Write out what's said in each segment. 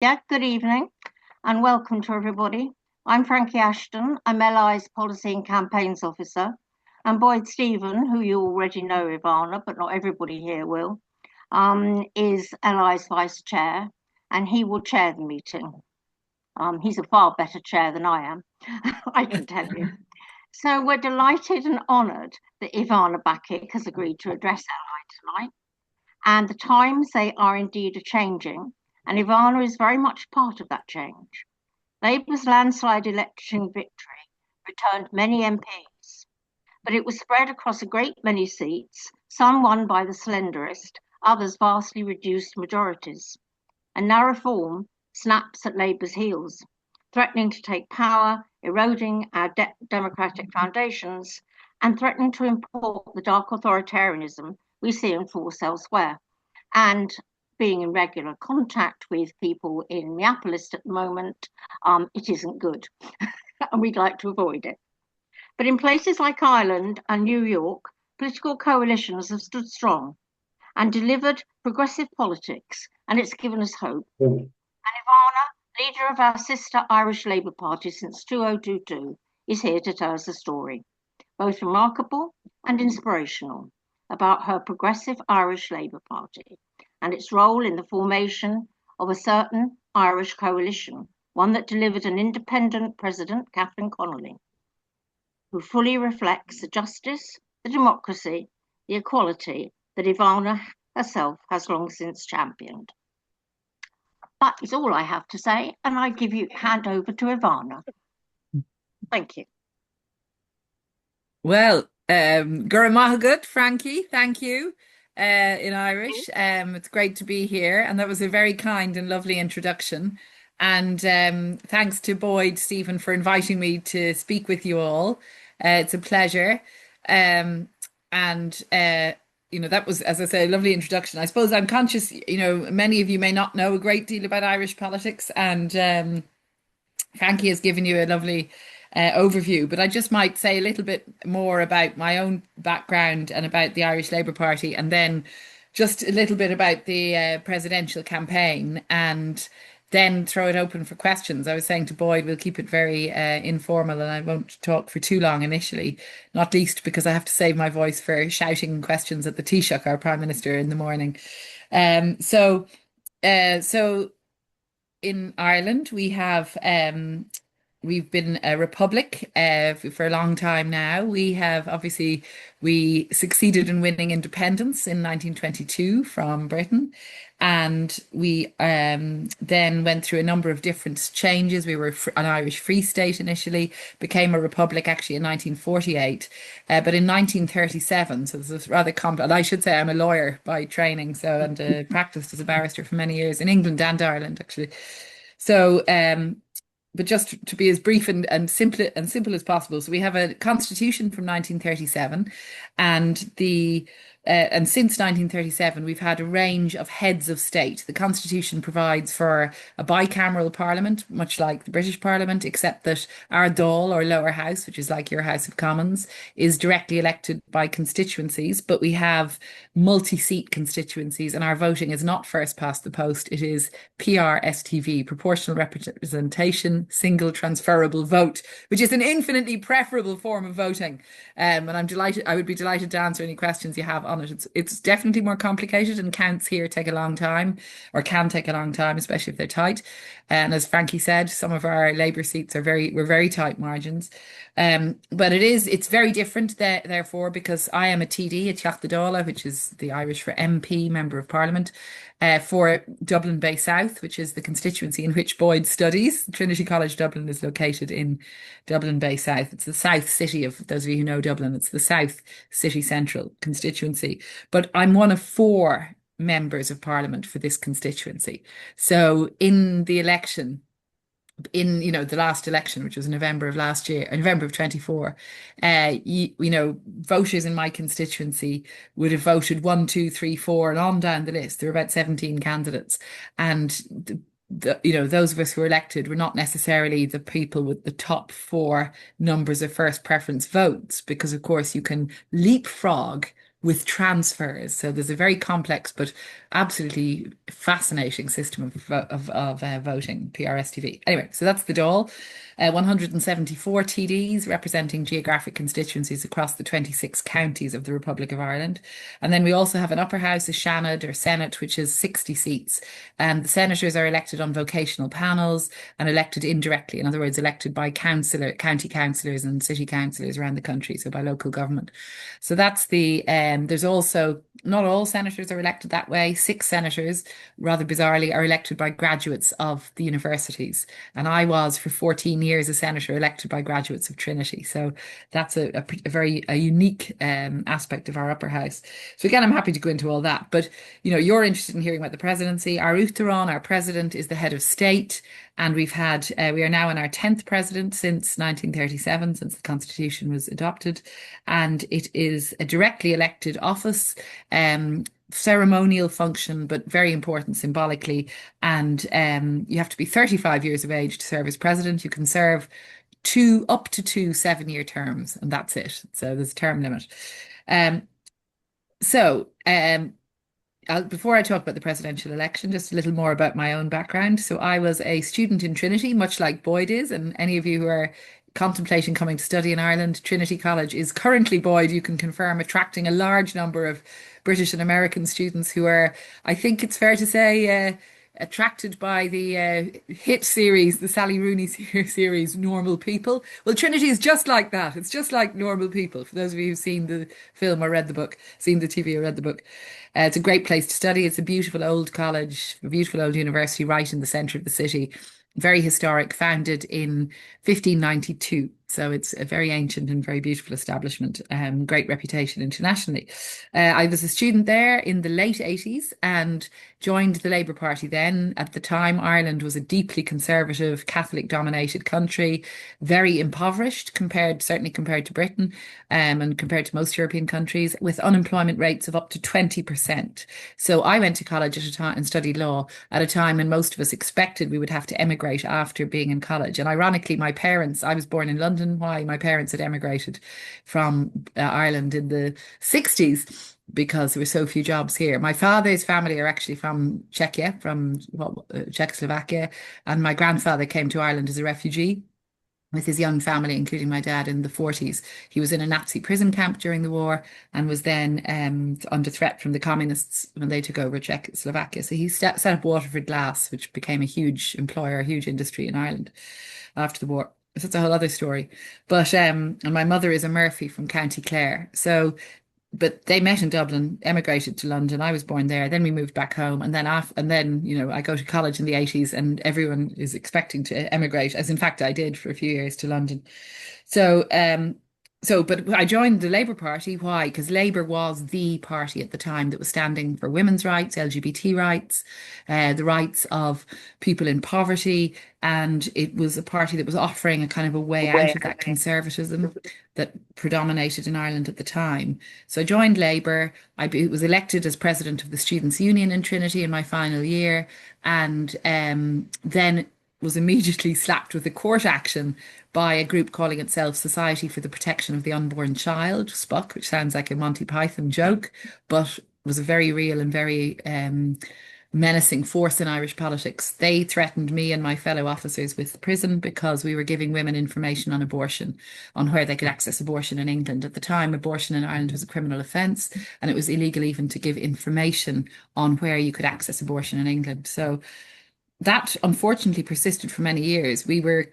Yeah, good evening and welcome to everybody. I'm Frankie Ashton. I'm LI's Policy and Campaigns Officer. And Boyd Stephen, who you already know, Ivana, but not everybody here will, is LI's Vice Chair, and he will chair the meeting. He's a far better chair than I am, I can tell you. So we're delighted and honoured that Ivana Bacik has agreed to address LI tonight. And the times, they are indeed a-changing, and Ivana is very much part of that change. Labour's landslide election victory returned many MPs, but it was spread across a great many seats, some won by the slenderest, others vastly reduced majorities. And now reform snaps at Labour's heels, threatening to take power, eroding our democratic foundations, and threatening to import the dark authoritarianism we see in force elsewhere. And being in regular contact with people in Minneapolis at the moment, it isn't good, and we'd like to avoid it. But in places like Ireland and New York, political coalitions have stood strong and delivered progressive politics, and it's given us hope. And Ivana, leader of our sister Irish Labour Party since 2022, is here to tell us a story, both remarkable and inspirational, about her progressive Irish Labour Party and its role in the formation of a certain Irish coalition, one that delivered an independent president, Catherine Connolly, who fully reflects the justice, the democracy, the equality that Ivana herself has long since championed. That is all I have to say, and I hand over to Ivana. Thank you. Well, Gura Mahagut, Frankie, thank you in Irish. It's great to be here, and that was a very kind and lovely introduction. And thanks to Boyd, Stephen, for inviting me to speak with you all. It's a pleasure. And that was, as I say, a lovely introduction. I suppose I'm conscious, many of you may not know a great deal about Irish politics, and Frankie has given you a lovely overview, but I just might say a little bit more about my own background and about the Irish Labour Party, and then just a little bit about the presidential campaign, and then throw it open for questions. I was saying to Boyd, we'll keep it very informal, and I won't talk for too long initially, not least because I have to save my voice for shouting questions at the Taoiseach, our Prime Minister, in the morning. So in Ireland, we've been a republic for a long time now. We succeeded in winning independence in 1922 from Britain, and we then went through a number of different changes. We were an Irish Free State initially, became a republic actually in 1948, but in 1937. So this is rather complex. And I should say I'm a lawyer by training, and practiced as a barrister for many years in England and Ireland actually. So. But just to be as brief and simple as possible. So we have a constitution from 1937, and and since 1937 we've had a range of heads of state. The constitution provides for a bicameral parliament, much like the British Parliament, except that our Dáil, or lower house, which is like your House of Commons, is directly elected by constituencies, but we have multi-seat constituencies, and our voting is not first past the post. It is PRSTV, proportional representation, single transferable vote, which is an infinitely preferable form of voting. And I would be delighted to answer any questions you have on it. It's definitely more complicated, and counts here take a long time, or can take a long time, especially if they're tight. And as Frankie said, some of our Labour seats were very tight margins. But it's very different therefore, because I am a TD, a Teachta Dála, which is the Irish for MP, Member of Parliament, for Dublin Bay South, which is the constituency in which Boyd studies. Trinity College Dublin is located in Dublin Bay South. It's the South City of those of you who know Dublin. It's the South City Central constituency. But I'm one of four members of Parliament for this constituency. So in the election, the last election, which was November of last year, November of 24, voters in my constituency would have voted 1, 2, 3, 4, and on down the list. There were about 17 candidates, and those of us who were elected were not necessarily the people with the top four numbers of first preference votes, because of course you can leapfrog with transfers. So there's a very complex but absolutely fascinating system of voting, PRSTV. Anyway, so that's the Dáil. 174 TDs representing geographic constituencies across the 26 counties of the Republic of Ireland. And then we also have an upper house, a Seanad or Senate, which is 60 seats. And the senators are elected on vocational panels and elected indirectly. In other words, elected by county councillors and city councillors around the country, so by local government. So that's there's also, not all senators are elected that way. 6 senators, rather bizarrely, are elected by graduates of the universities. And I was for 14 years a senator elected by graduates of Trinity. So that's a very unique aspect of our upper house. So again, I'm happy to go into all that. But, you're interested in hearing about the presidency. Our Uachtaráin, our president, is the head of state. And we are now in our 10th president since 1937, since the Constitution was adopted. And it is a directly elected office, ceremonial function, but very important symbolically. And you have to be 35 years of age to serve as president. You can serve up to 2 7-year terms, and that's it. So there's a term limit. Before I talk about the presidential election, just a little more about my own background. So I was a student in Trinity, much like Boyd is, and any of you who are contemplating coming to study in Ireland, Trinity College is currently, Boyd, you can confirm, attracting a large number of British and American students who are, I think it's fair to say, attracted by the hit series, the Sally Rooney series, Normal People. Well, Trinity is just like that. It's just like Normal People. For those of you who've seen the film or read the book, seen the TV or read the book. It's a great place to study. It's a beautiful old college, a beautiful old university right in the centre of the city. Very historic, founded in 1592. So it's a very ancient and very beautiful establishment, great reputation internationally. I was a student there in the late 80s and joined the Labour Party then. At the time, Ireland was a deeply conservative, Catholic-dominated country, very impoverished, certainly compared to Britain, and compared to most European countries, with unemployment rates of up to 20%. So I went to college at a time and studied law at a time when most of us expected we would have to emigrate after being in college. And ironically, I was born in London. Why? My parents had emigrated from Ireland in the 60s because there were so few jobs here. My father's family are actually from Czechia, from Czechoslovakia, and my grandfather came to Ireland as a refugee with his young family, including my dad, in the 40s. He was in a Nazi prison camp during the war and was then under threat from the communists when they took over Czechoslovakia. So he set up Waterford Glass, which became a huge employer, a huge industry in Ireland after the war. So that's a whole other story. But and my mother is a Murphy from County Clare. But they met in Dublin, emigrated to London. I was born there. Then we moved back home, and then I go to college in the 80s, and everyone is expecting to emigrate, as in fact I did for a few years, to London. But I joined the Labour Party. Why? Because Labour was the party at the time that was standing for women's rights, LGBT rights, the rights of people in poverty. And it was a party that was offering a kind of a way out of that conservatism that predominated in Ireland at the time. So I joined Labour. I was elected as president of the Students' Union in Trinity in my final year. And then was immediately slapped with a court action by a group calling itself Society for the Protection of the Unborn Child, SPUC, which sounds like a Monty Python joke, but was a very real and very menacing force in Irish politics. They threatened me and my fellow officers with prison because we were giving women information on abortion, on where they could access abortion in England. At the time, abortion in Ireland was a criminal offence, and it was illegal even to give information on where you could access abortion in England. So that unfortunately persisted for many years. We were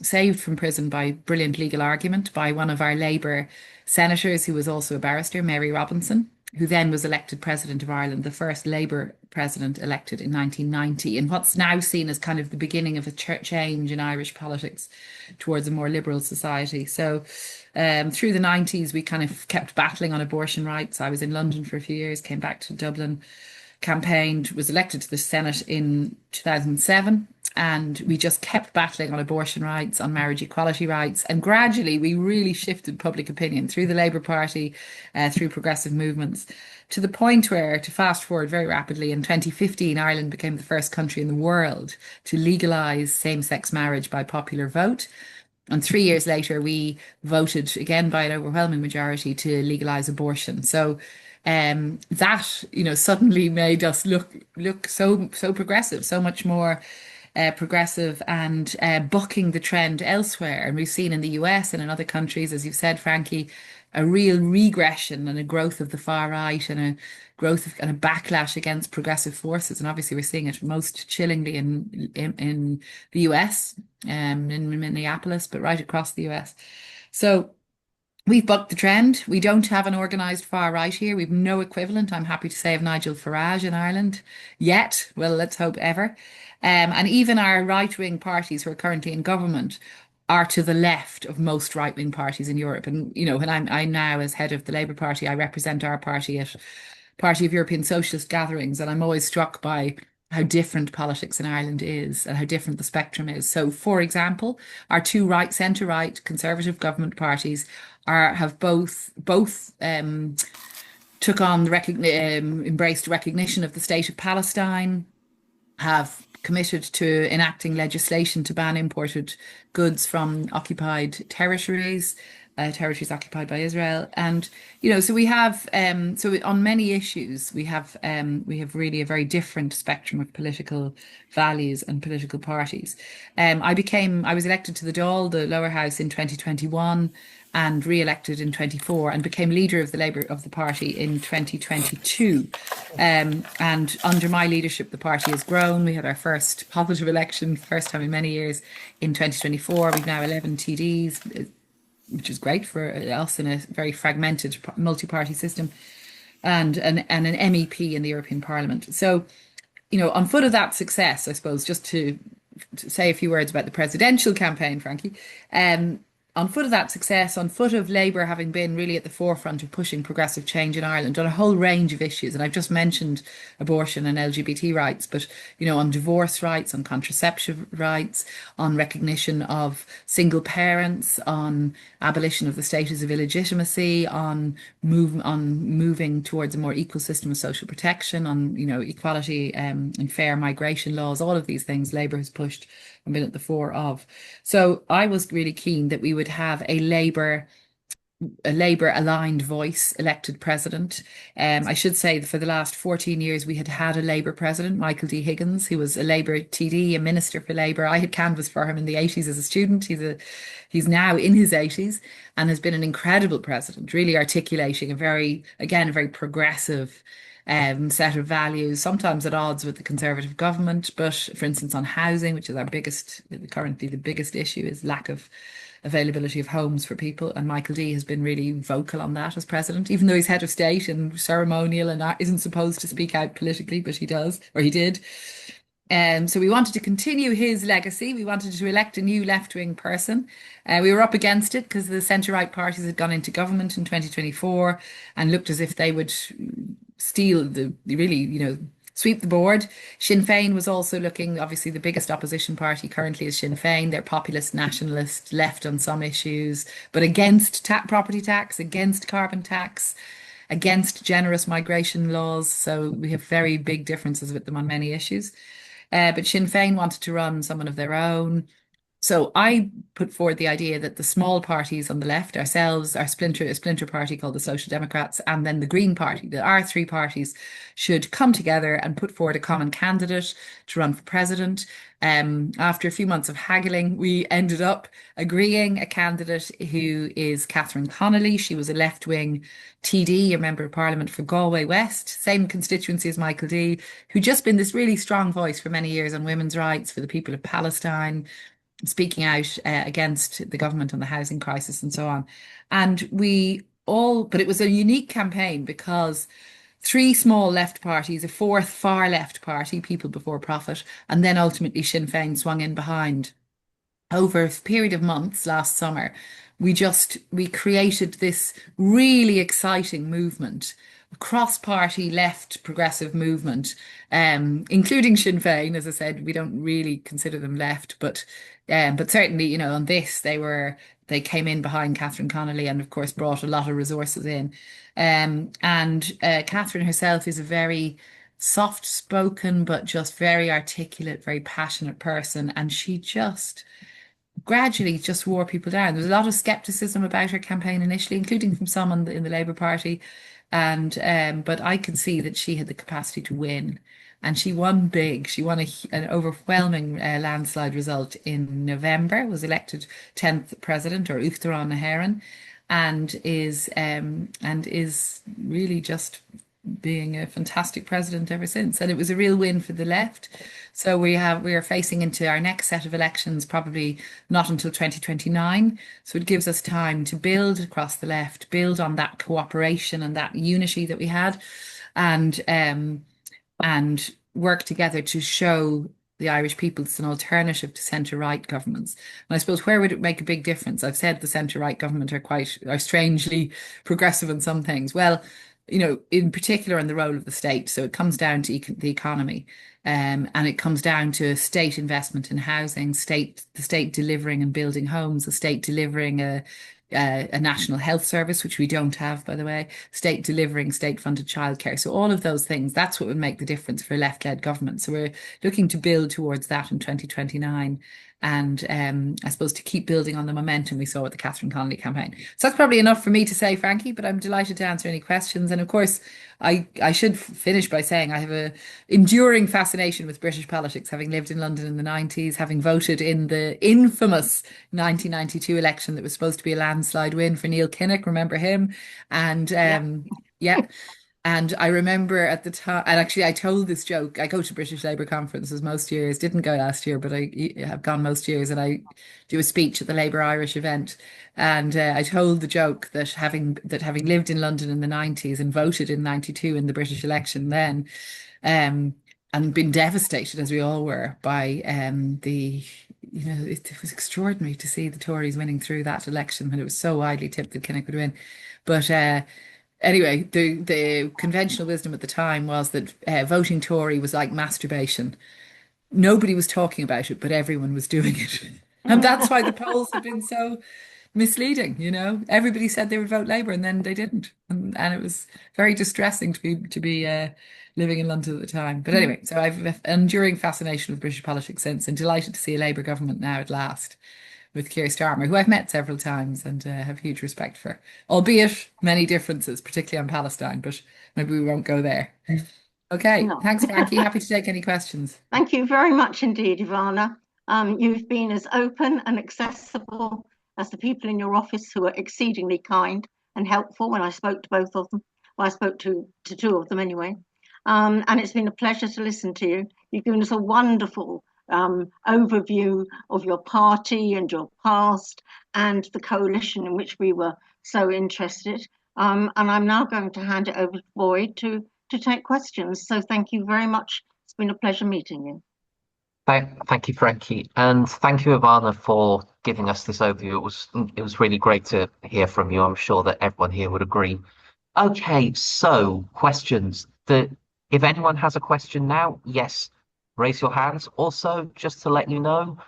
saved from prison by brilliant legal argument by one of our Labour senators, who was also a barrister, Mary Robinson, who then was elected President of Ireland, the first Labour president elected in 1990, in what's now seen as kind of the beginning of a change in Irish politics towards a more liberal society. So through the 90s, we kind of kept battling on abortion rights. I was in London for a few years, came back to Dublin, campaigned, was elected to the Senate in 2007, and we just kept battling on abortion rights, on marriage equality rights, and gradually we really shifted public opinion through the Labour Party, through progressive movements, to the point where, to fast forward very rapidly, in 2015 Ireland became the first country in the world to legalise same-sex marriage by popular vote. And 3 years later, we voted again by an overwhelming majority to legalize abortion. So that, suddenly made us look so progressive, so much more progressive, and bucking the trend elsewhere. And we've seen in the US and in other countries, as you've said, Frankie, a real regression and a growth of the far right and a growth of and a backlash against progressive forces. And obviously, we're seeing it most chillingly in the US, in Minneapolis, but right across the US. So we've bucked the trend. We don't have an organised far right here. We've no equivalent, I'm happy to say, of Nigel Farage in Ireland yet. Well, let's hope ever. And even our right-wing parties who are currently in government are to the left of most right-wing parties in Europe. And, when I'm now as head of the Labour Party, I represent our party at Party of European Socialist gatherings, and I'm always struck by how different politics in Ireland is and how different the spectrum is. So, for example, our two centre-right Conservative government parties have both took on embraced recognition of the state of Palestine, have committed to enacting legislation to ban imported goods from occupied territories, territories occupied by Israel. And, so we have, on many issues, we have really a very different spectrum of political values and political parties. I was elected to the Dáil, the lower house, in 2021 and re-elected in 24 and became leader of the Labour of the party in 2022. And under my leadership, the party has grown. We had our first positive election, first time in many years, in 2024. We've now 11 TDs, which is great for us in a very fragmented multi-party system, and an MEP in the European Parliament. So, on foot of that success, I suppose, just to say a few words about the presidential campaign, Frankie, on foot of that success, on foot of Labour having been really at the forefront of pushing progressive change in Ireland on a whole range of issues, and I've just mentioned abortion and LGBT rights, but on divorce rights, on contraceptive rights, on recognition of single parents, on abolition of the status of illegitimacy, on moving towards a more equal system of social protection, on equality and fair migration laws. All of these things Labour has pushed and been at the fore of. So I was really keen that we would have a Labour aligned voice elected president. I should say that for the last 14 years, we had a Labour president, Michael D. Higgins, who was a Labour TD, a minister for Labour. I had canvassed for him in the 80s as a student. He's now in his 80s and has been an incredible president, really articulating a very progressive set of values, sometimes at odds with the Conservative government. But for instance, on housing, which is currently the biggest issue, is lack of availability of homes for people. And Michael D has been really vocal on that as president, even though he's head of state and ceremonial and isn't supposed to speak out politically, but he does, or he did. So we wanted to continue his legacy. We wanted to elect a new left-wing person. We were up against it because the centre-right parties had gone into government in 2024 and looked as if they would sweep the board. Sinn Féin was also looking, obviously the biggest opposition party currently is Sinn Féin. They're populist, nationalist, left on some issues, but against property tax, against carbon tax, against generous migration laws. So we have very big differences with them on many issues. But Sinn Féin wanted to run someone of their own. So I put forward the idea that the small parties on the left, ourselves, a splinter party called the Social Democrats, and then the Green Party, that our three parties should come together and put forward a common candidate to run for president. After a few months of haggling, we ended up agreeing a candidate who is Catherine Connolly. She was a left-wing TD, a member of Parliament for Galway West, same constituency as Michael D, who just been this really strong voice for many years on women's rights, for the people of Palestine, speaking out against the government on the housing crisis and so on. But it was a unique campaign because three small left parties, a fourth far left party, People Before Profit, and then ultimately Sinn Féin swung in behind. Over a period of months last summer, we created this really exciting movement, a cross-party left progressive movement, including Sinn Féin. As I said, we don't really consider them left, but certainly, on this, they came in behind Catherine Connolly and, of course, brought a lot of resources in. Catherine herself is a very soft-spoken, but just very articulate, very passionate person, and she just gradually just wore people down. There was a lot of skepticism about her campaign initially, including from some in the Labour Party. And but I could see that she had the capacity to win, and she won big. She won an overwhelming landslide result in November. Was elected 10th president, or Uachtaráin na hÉireann, and is really just being a fantastic president ever since. And it was a real win for the left. So we are facing into our next set of elections, probably not until 2029. So it gives us time to build across the left, build on that cooperation and that unity that we had, and and work together to show the Irish people it's an alternative to centre-right governments. And I suppose where would it make a big difference? I've said the centre-right government are strangely progressive in some things. Well, in particular in the role of the state. So it comes down to the economy, and it comes down to state investment in housing, the state delivering and building homes, the state delivering a national health service, which we don't have, by the way, state delivering state-funded childcare. So all of those things, that's what would make the difference for a left-led government. So we're looking to build towards that in 2029. And I suppose to keep building on the momentum we saw with the Catherine Connolly campaign. So that's probably enough for me to say, Frankie, but I'm delighted to answer any questions. And of course, I should finish by saying I have an enduring fascination with British politics, having lived in London in the 90s, having voted in the infamous 1992 election that was supposed to be a landslide win for Neil Kinnock, remember him? And yeah. And I remember at the time, and actually I told this joke, I go to British Labour conferences most years, didn't go last year, but I have gone most years, and I do a speech at the Labour Irish event. And I told the joke that having lived in London in the 90s and voted in 92 in the British election then, and been devastated, as we all were, by it was extraordinary to see the Tories winning through that election when it was so widely tipped that Kinnock would win. But anyway, the conventional wisdom at the time was that voting Tory was like masturbation. Nobody was talking about it, but everyone was doing it. And that's why the polls have been so misleading, Everybody said they would vote Labour and then they didn't. And it was very distressing to be living in London at the time. But anyway, so I've an enduring fascination with British politics since, and delighted to see a Labour government now at last, with Keir Starmer, who I've met several times and have huge respect for, albeit many differences, particularly on Palestine, but maybe we won't go there. Okay, No. Thanks, Frankie. Happy to take any questions. Thank you very much indeed, Ivana. You've been as open and accessible as the people in your office, who are exceedingly kind and helpful when I spoke to both of them. Well, I spoke to two of them anyway. And it's been a pleasure to listen to you. You've given us a wonderful overview of your party and your past and the coalition in which we were so interested. And I'm now going to hand it over to Boyd to take questions. So thank you very much. It's been a pleasure meeting you. Thank you, Frankie, and thank you, Ivana, for giving us this overview. It was really great to hear from you. I'm sure that everyone here would agree. Okay, so questions. If anyone has a question now, yes, raise your hands. Also, just to let you know,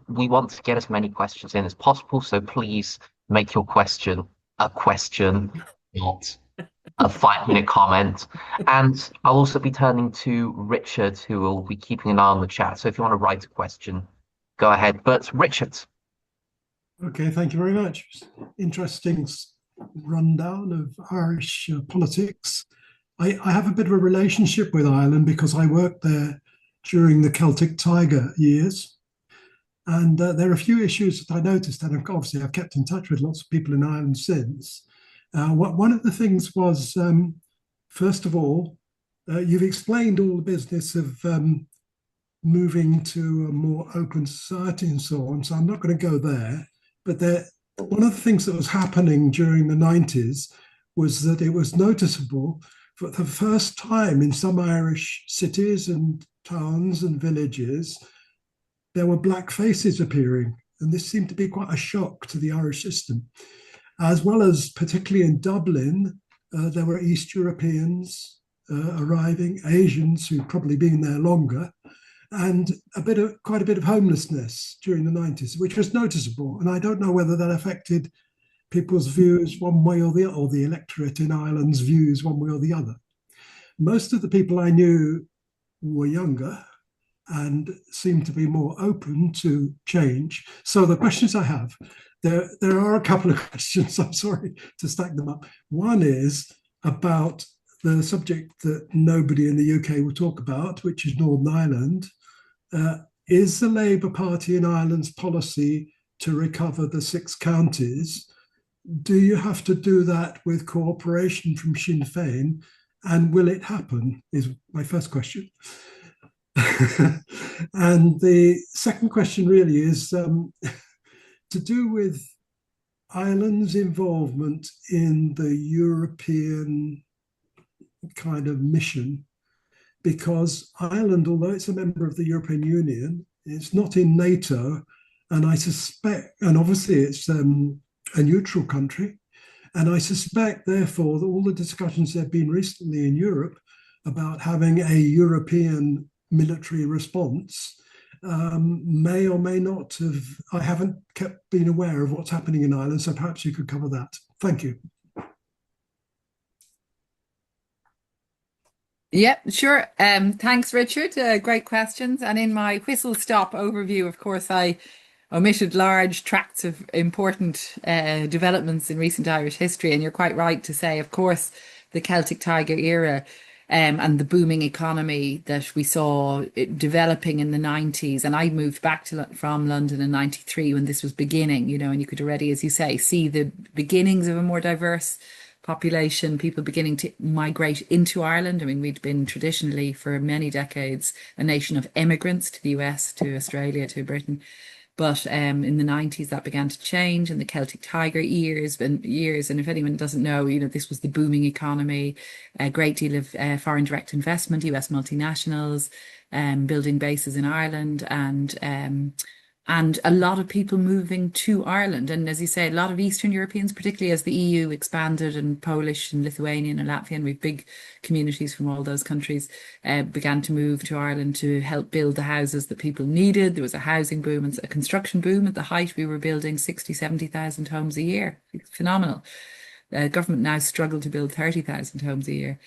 we want to get as many questions in as possible, so please make your question a question, not a 5-minute comment. And I'll also be turning to Richard, who will be keeping an eye on the chat. So if you want to write a question, go ahead. But Richard. Okay, thank you very much. Interesting rundown of Irish politics. I have a bit of a relationship with Ireland because I worked there during the Celtic Tiger years. And there are a few issues that I noticed, and obviously I've kept in touch with lots of people in Ireland since. One of the things was, first of all, you've explained all the business of moving to a more open society and so on, so I'm not going to go there. But one of the things that was happening during the 90s was that it was noticeable for the first time in some Irish cities and towns and villages, there were black faces appearing. And this seemed to be quite a shock to the Irish system. As well as, particularly in Dublin, there were East Europeans arriving, Asians who'd probably been there longer, and quite a bit of homelessness during the 90s, which was noticeable. And I don't know whether that affected people's views one way or the other, or the electorate in Ireland's views one way or the other. Most of the people I knew were younger, and seem to be more open to change. So the questions I have, there are a couple of questions, I'm sorry to stack them up. One is about the subject that nobody in the UK will talk about, which is Northern Ireland. Is the Labour Party in Ireland's policy to recover the 6 counties? Do you have to do that with cooperation from Sinn Féin? And will it happen, is my first question. And the second question really is to do with Ireland's involvement in the European kind of mission, because Ireland, although it's a member of the European Union, it's not in NATO, and I suspect, and obviously it's a neutral country, and I suspect, therefore, that all the discussions there have been recently in Europe about having a European military response may or may not have. I haven't been aware of what's happening in Ireland, so perhaps you could cover that. Thank you. Yeah, sure. Thanks, Richard. Great questions. And in my whistle-stop overview, of course, I omitted large tracts of important developments in recent Irish history. And you're quite right to say, of course, the Celtic Tiger era and the booming economy that we saw developing in the 90s. And I moved back from London in 93 when this was beginning, and you could already, as you say, see the beginnings of a more diverse population, people beginning to migrate into Ireland. I mean, we'd been traditionally for many decades a nation of immigrants to the US, to Australia, to Britain. But in the 90s, that began to change, and the Celtic Tiger years. And if anyone doesn't know, this was the booming economy, a great deal of foreign direct investment, US multinationals, building bases in Ireland, and a lot of people moving to Ireland. And as you say, a lot of Eastern Europeans, particularly as the EU expanded, and Polish and Lithuanian and Latvian, we've big communities from all those countries, began to move to Ireland to help build the houses that people needed. There was a housing boom and a construction boom. At the height, we were building 60, 70,000 homes a year. It's phenomenal. Government now struggle to build 30,000 homes a year.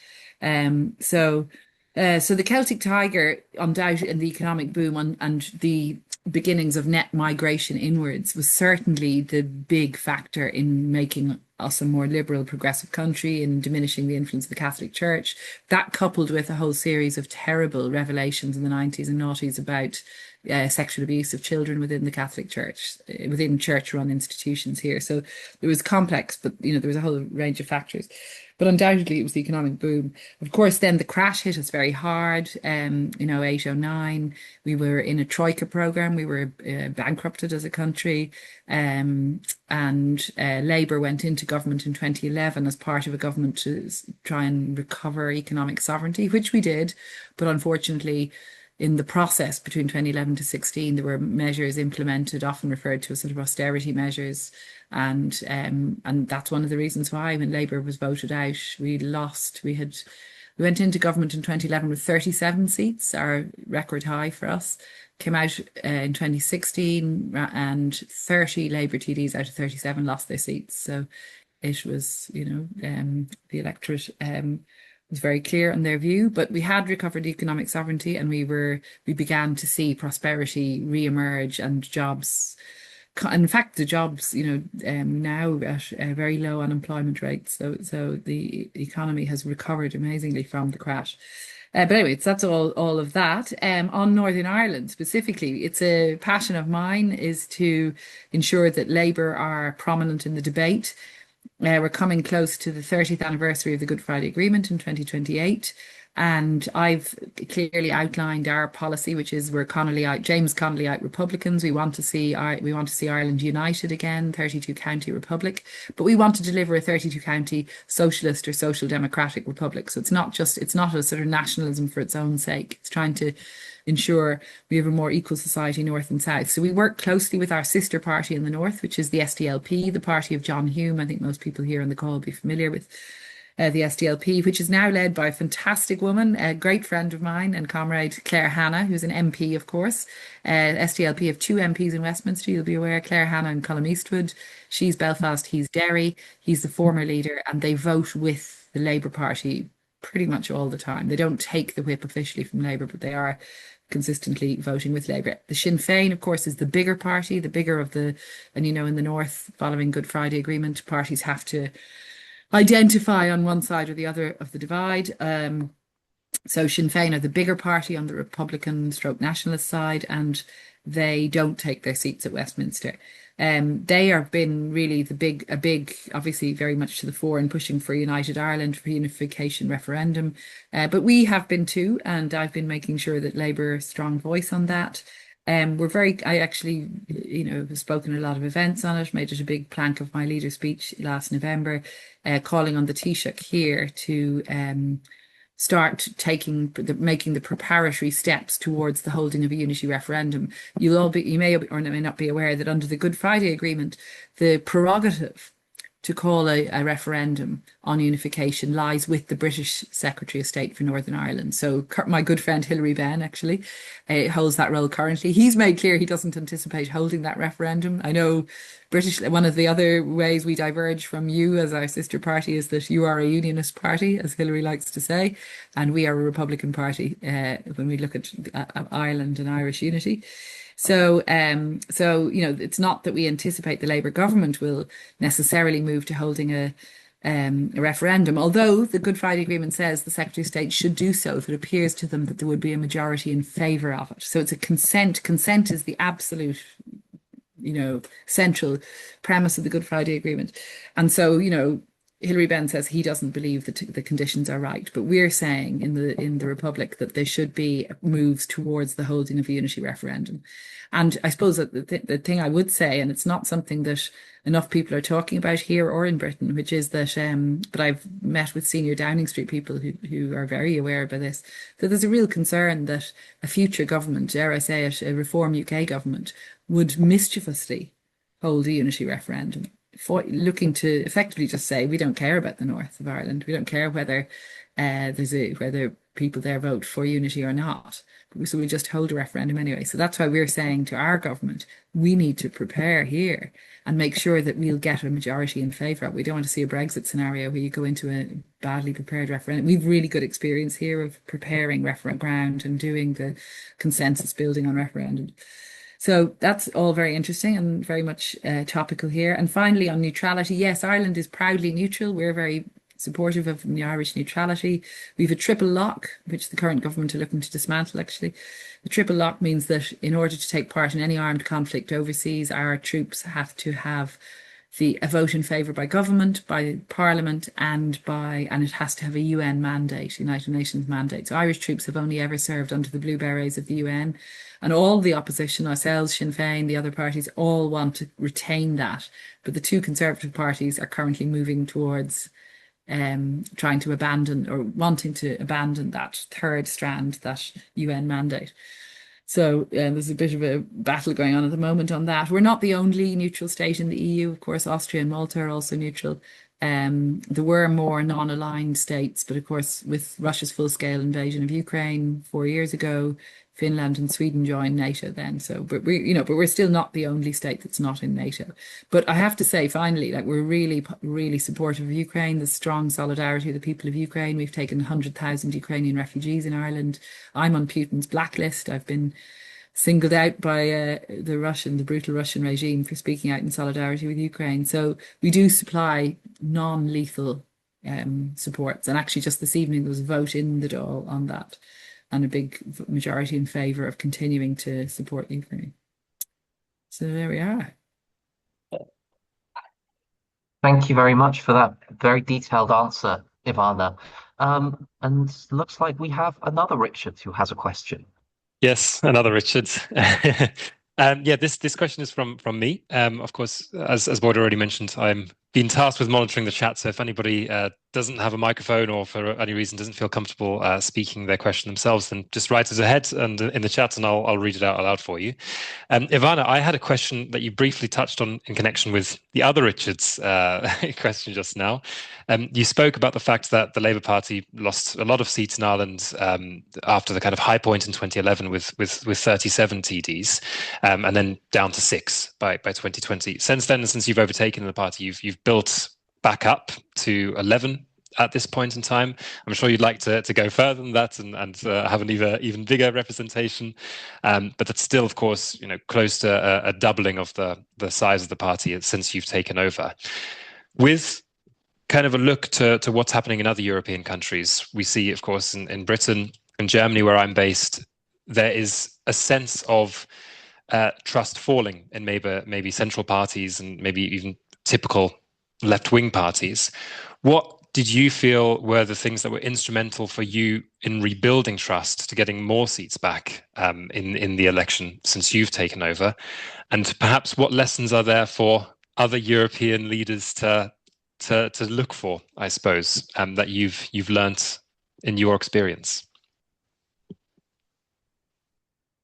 So the Celtic Tiger, undoubtedly, and the economic boom and the beginnings of net migration inwards was certainly the big factor in making us a more liberal, progressive country and diminishing the influence of the Catholic Church. That, coupled with a whole series of terrible revelations in the 90s and noughties about sexual abuse of children within the Catholic Church, within church-run institutions here. So it was complex, but there was a whole range of factors. But undoubtedly, it was the economic boom. Of course, then the crash hit us very hard. 809, we were in a troika program. We were bankrupted as a country. And Labour went into government in 2011 as part of a government to try and recover economic sovereignty, which we did. But unfortunately, in the process between 2011 to 16, there were measures implemented, often referred to as sort of austerity measures. And that's one of the reasons why when Labour was voted out, we lost. We went into government in 2011 with 37 seats, our record high for us. Came out in 2016 and 30 Labour TDs out of 37 lost their seats. So it was, the electorate was very clear on their view, but we had recovered economic sovereignty, and we began to see prosperity re-emerge and jobs. In fact, the jobs, now at very low unemployment rates. So the economy has recovered amazingly from the crash. But anyway, that's all of that. On Northern Ireland specifically, it's a passion of mine is to ensure that Labour are prominent in the debate. We're coming close to the 30th anniversary of the Good Friday Agreement in 2028. And I've clearly outlined our policy, which is we're James Connolly-out Republicans. We want to see Ireland united again, 32 county republic, but we want to deliver a 32 county socialist or social democratic republic. So it's not a sort of nationalism for its own sake. It's trying to ensure we have a more equal society, north and south. So we work closely with our sister party in the north, which is the SDLP, the party of John Hume. I think most people here on the call will be familiar with the SDLP, which is now led by a fantastic woman, a great friend of mine and comrade, Claire Hanna, who's an MP, of course. SDLP have 2 MPs in Westminster, you'll be aware, Claire Hanna and Colm Eastwood. She's Belfast, he's Derry. He's the former leader, and they vote with the Labour Party pretty much all the time. They don't take the whip officially from Labour, but they are consistently voting with Labour. The Sinn Féin, of course, is the bigger party, the bigger of the, and you know, in the North, following Good Friday Agreement, parties have to identify on one side or the other of the divide. So Sinn Féin are the bigger party on the Republican stroke nationalist side, and they don't take their seats at Westminster. They have been really a big, obviously very much to the fore in pushing for United Ireland, for unification referendum. But we have been too, and I've been making sure that Labour are a strong voice on that. I actually, have spoken at a lot of events on it, made it a big plank of my leader speech last November, calling on the Taoiseach here to start making the preparatory steps towards the holding of a unity referendum. You may or may not be aware that under the Good Friday Agreement, the prerogative to call a referendum on unification lies with the British Secretary of State for Northern Ireland. So my good friend Hilary Benn actually holds that role currently. He's made clear he doesn't anticipate holding that referendum. I know one of the other ways we diverge from you as our sister party is that you are a unionist party, as Hilary likes to say, and we are a Republican party when we look at Ireland and Irish unity. So it's not that we anticipate the Labour government will necessarily move to holding a referendum, although the Good Friday Agreement says the Secretary of State should do so if it appears to them that there would be a majority in favour of it. So it's a consent. Consent is the absolute, central premise of the Good Friday Agreement. And so, Hilary Benn says he doesn't believe that the conditions are right, but we're saying in the Republic that there should be moves towards the holding of a unity referendum. And I suppose that the thing I would say, and it's not something that enough people are talking about here or in Britain, which is that, but I've met with senior Downing Street people who are very aware about this, that there's a real concern that a future government, dare I say it, a Reform UK government, would mischievously hold a unity referendum, looking to effectively just say we don't care about the north of Ireland. We don't care whether whether people there vote for unity or not. So we just hold a referendum anyway. So that's why we're saying to our government, we need to prepare here and make sure that we'll get a majority in favour. We don't want to see a Brexit scenario where you go into a badly prepared referendum. We've really good experience here of preparing referendum ground and doing the consensus building on referendum. So that's all very interesting and very much topical here. And finally, on neutrality, yes, Ireland is proudly neutral. We're very supportive of the Irish neutrality. We have a triple lock, which the current government are looking to dismantle, actually. The triple lock means that in order to take part in any armed conflict overseas, our troops have to have a vote in favour by government, by parliament, and it has to have a UN mandate, United Nations mandate. So Irish troops have only ever served under the Blue Berets of the UN. And all the opposition, ourselves, Sinn Féin, the other parties, all want to retain that. But the two Conservative parties are currently moving towards trying to abandon or wanting to abandon that third strand, that UN mandate. So there's a bit of a battle going on at the moment on that. We're not the only neutral state in the EU. Of course, Austria and Malta are also neutral. There were more non-aligned states, but of course, with Russia's full-scale invasion of Ukraine 4 years ago, Finland and Sweden joined NATO then. So, but we're still not the only state that's not in NATO. But I have to say, finally, like we're really, really supportive of Ukraine. There's strong solidarity with the people of Ukraine. We've taken 100,000 Ukrainian refugees in Ireland. I'm on Putin's blacklist. I've been singled out by the brutal Russian regime for speaking out in solidarity with Ukraine. So we do supply non-lethal supports. And actually, just this evening, there was a vote in the Dáil on that, and a big majority in favour of continuing to support Ukraine. So there we are. Thank you very much for that very detailed answer, Ivana. And looks like we have another Richard who has a question. Yes, another Richard. This question is from me. Of course, as Boyd already mentioned, I'm been tasked with monitoring the chat. So if anybody doesn't have a microphone or for any reason doesn't feel comfortable speaking their question themselves, then just write it ahead and in the chat, and I'll read it out aloud for you. Ivana, I had a question that you briefly touched on in connection with the other Richard's question just now. You spoke about the fact that the Labour Party lost a lot of seats in Ireland after the kind of high point in 2011 with 37 TDs, and then down to 6 by 2020. Since then, since you've overtaken the party, you've built back up to 11 at this point in time? I'm sure you'd like to go further than that and have an even bigger representation, but that's still, of course, close to a doubling of the size of the party since you've taken over. With kind of a look to what's happening in other European countries, we see, of course, in Britain and Germany, where I'm based, there is a sense of trust falling in maybe central parties and maybe even typical left-wing parties. What did you feel were the things that were instrumental for you in rebuilding trust, to getting more seats back in the election since you've taken over? And perhaps what lessons are there for other European leaders to look for, I suppose, that you've learnt in your experience?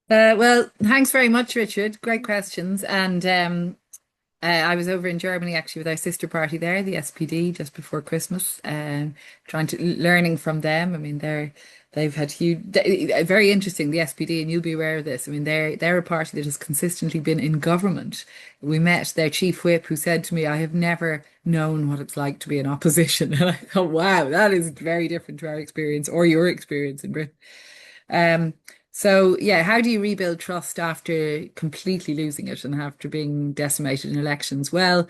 Well, thanks very much, Richard. Great questions. And I was over in Germany actually with our sister party there, the SPD, just before Christmas, learning from them. I mean, they've had very interesting, the SPD, and you'll be aware of this. I mean, they're a party that has consistently been in government. We met their chief whip, who said to me, "I have never known what it's like to be in opposition." And I thought, wow, that is very different to our experience or your experience in Britain. So yeah, how do you rebuild trust after completely losing it and after being decimated in elections? Well,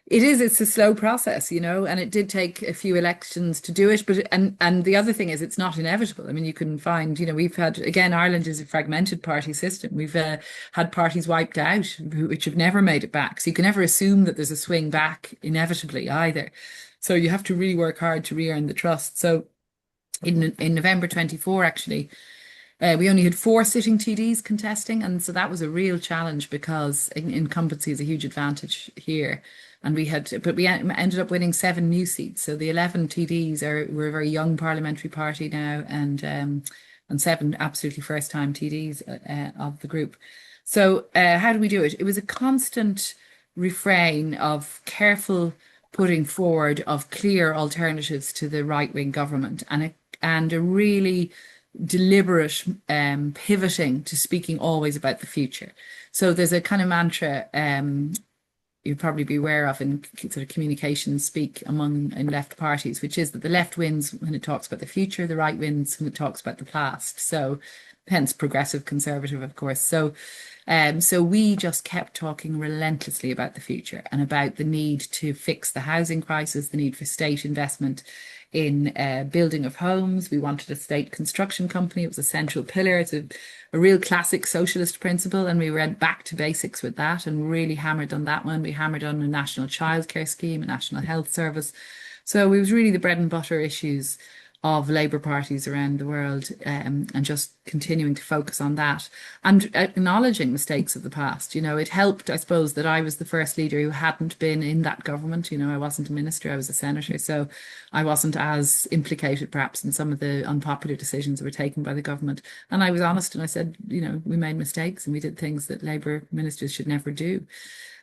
it's a slow process, and it did take a few elections to do it. But and the other thing is, it's not inevitable. I mean, you can find, we've had, again, Ireland is a fragmented party system. We've had parties wiped out which have never made it back. So you can never assume that there's a swing back inevitably either. So you have to really work hard to re-earn the trust. So in November 24, actually, we only had 4 sitting TDs contesting, and so that was a real challenge because incumbency is a huge advantage here. And we ended up winning 7 new seats. So the 11 TDs we're a very young parliamentary party now, and 7 absolutely first-time TDs of the group. So how do we do it? It was a constant refrain of careful putting forward of clear alternatives to the right-wing government, and a really deliberate pivoting to speaking always about the future. So there's a kind of mantra you'd probably be aware of in sort of communication speak in left parties, which is that the left wins when it talks about the future, the right wins when it talks about the past. So hence progressive conservative, of course. So we just kept talking relentlessly about the future and about the need to fix the housing crisis, the need for state investment in building of homes. We wanted a state construction company. It was a central pillar. It's a real classic socialist principle, and we went back to basics with that and really hammered on that one. We hammered on a national childcare scheme, a national health service. So it was really the bread and butter issues of Labour parties around the world, and just continuing to focus on that and acknowledging mistakes of the past. It helped, I suppose, that I was the first leader who hadn't been in that government. I wasn't a minister, I was a senator, so I wasn't as implicated perhaps in some of the unpopular decisions that were taken by the government. And I was honest and I said, we made mistakes and we did things that Labour ministers should never do.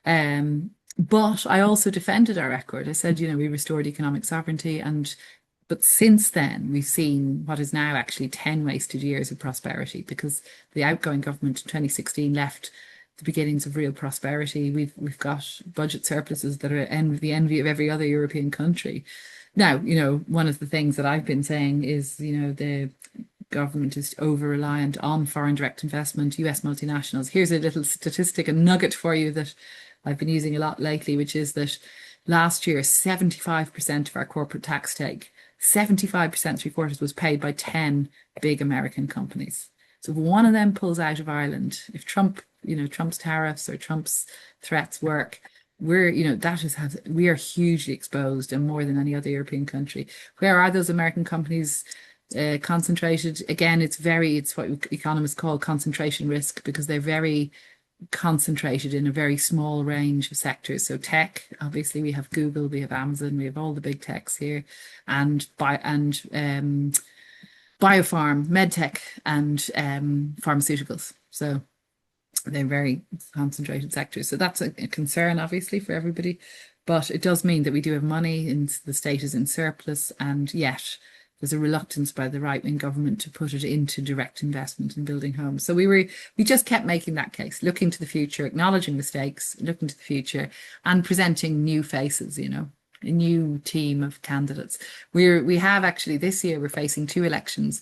But I also defended our record. I said, we restored economic sovereignty, but since then, we've seen what is now actually 10 wasted years of prosperity, because the outgoing government in 2016 left the beginnings of real prosperity. We've got budget surpluses that are the envy of every other European country. Now, one of the things that I've been saying is, the government is over-reliant on foreign direct investment, US multinationals. Here's a little statistic, a nugget for you that I've been using a lot lately, which is that last year, 75% of our corporate tax take, 75%, 3/4 was paid by 10 big American companies. So if one of them pulls out of Ireland, if Trump's tariffs or Trump's threats work, we are hugely exposed, and more than any other European country. Where are those American companies concentrated? Again, it's what economists call concentration risk, because they're very concentrated in a very small range of sectors. So tech, obviously, we have Google, we have Amazon, we have all the big techs here, and biopharm, medtech, and pharmaceuticals. So they're very concentrated sectors. So that's a concern, obviously, for everybody. But it does mean that we do have money, and the state is in surplus, and yet there's a reluctance by the right-wing government to put it into direct investment in building homes. So we just kept making that case, looking to the future, acknowledging mistakes, looking to the future, and presenting new faces, new team of candidates. We have actually this year we're facing two elections,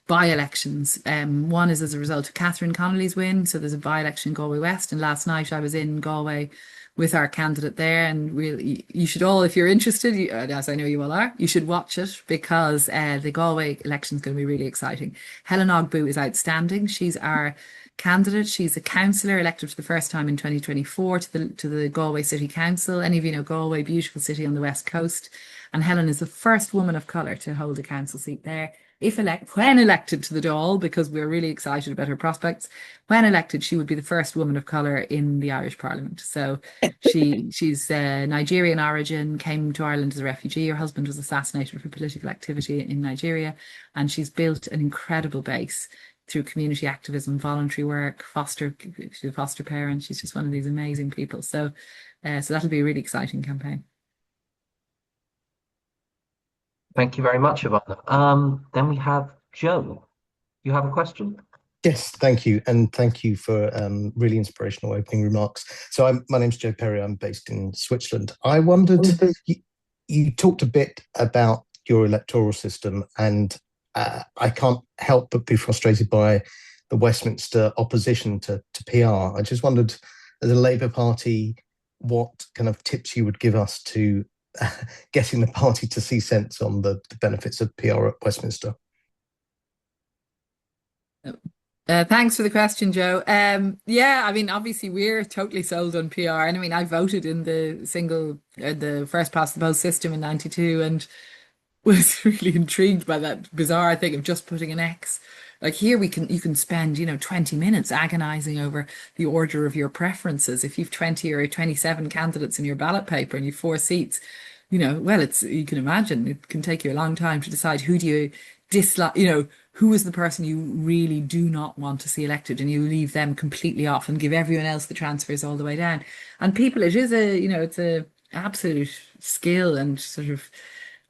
by-elections. One is as a result of Catherine Connolly's win. So there's a by-election in Galway West, and last night I was in Galway with our candidate there, and really, you should all, if you're interested, as I know you all are, you should watch it, because the Galway election is going to be really exciting. Helen Ogbu is outstanding. She's our candidate. She's a councillor elected for the first time in 2024 to the Galway City Council. Any of you know Galway, beautiful city on the west coast, and Helen is the first woman of colour to hold a council seat there. When elected to the Dáil, because we're really excited about her prospects, when elected, she would be the first woman of colour in the Irish Parliament. So she's Nigerian origin, came to Ireland as a refugee. Her husband was assassinated for political activity in Nigeria, and she's built an incredible base through community activism, voluntary work, foster parents. She's just one of these amazing people. So that'll be a really exciting campaign. Thank you very much, Ivana. Then we have Joe. You have a question? Yes, thank you. And thank you for really inspirational opening remarks. So my name's Joe Perry. I'm based in Switzerland. I wondered, you talked a bit about your electoral system, and I can't help but be frustrated by the Westminster opposition to PR. I just wondered, as a Labour Party, what kind of tips you would give us to getting the party to see sense on the benefits of PR at Westminster. Thanks for the question, Joe. Yeah, I mean, obviously we're totally sold on PR, and I mean, I voted in the first past the post system in '92, and was really intrigued by that bizarre thing of just putting an X. Like here you can spend 20 minutes agonizing over the order of your preferences. If you've 20 or 27 candidates in your ballot paper and you've 4 seats, well, you can imagine it can take you a long time to decide who do you dislike, who is the person you really do not want to see elected, and you leave them completely off and give everyone else the transfers all the way down. And people, it is it's a absolute skill and sort of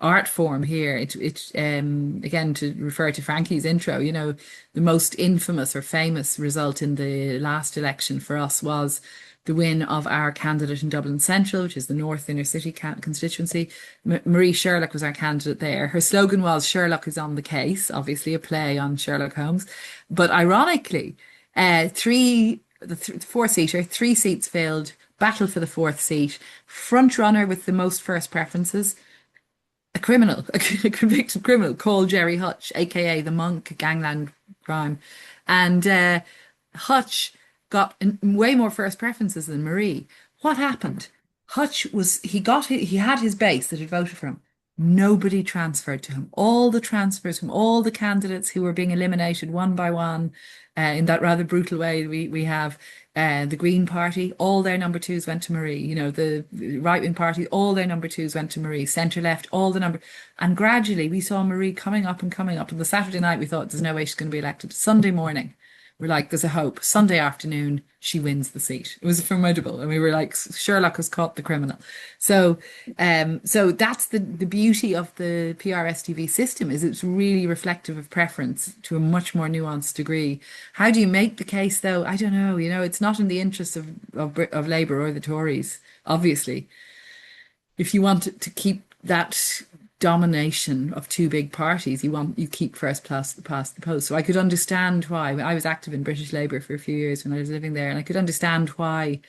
art form here. Again, to refer to Frankie's intro, the most infamous or famous result in the last election for us was the win of our candidate in Dublin Central, which is the North Inner City constituency. Marie Sherlock was our candidate there. Her slogan was "Sherlock is on the case," obviously a play on Sherlock Holmes. But ironically, the 4-seater, 3 seats filled, battle for the 4th seat, front runner with the most first preferences, a convicted criminal called Jerry Hutch, aka the Monk, gangland crime. And Hutch got way more first preferences than Marie. What happened? Hutch he had his base that had voted for him. Nobody transferred to him. All the transfers from all the candidates who were being eliminated one by one, in that rather brutal way we have, the Green Party, all their number 2s went to Marie. The right-wing party, all their number 2s went to Marie. Centre-left, and gradually we saw Marie coming up. And the Saturday night we thought, there's no way she's going to be elected. Sunday morning, we're like, there's a hope. Sunday afternoon, she wins the seat. It was formidable. And we were like, Sherlock has caught the criminal. So that's the beauty of the PRSTV system, is it's really reflective of preference to a much more nuanced degree. How do you make the case, though? I don't know. It's not in the interest of Labour or the Tories, obviously. If you want to keep that domination of 2 big parties, you keep first past the post. So I could understand why. I was active in British Labour for a few years when I was living there, and I could understand why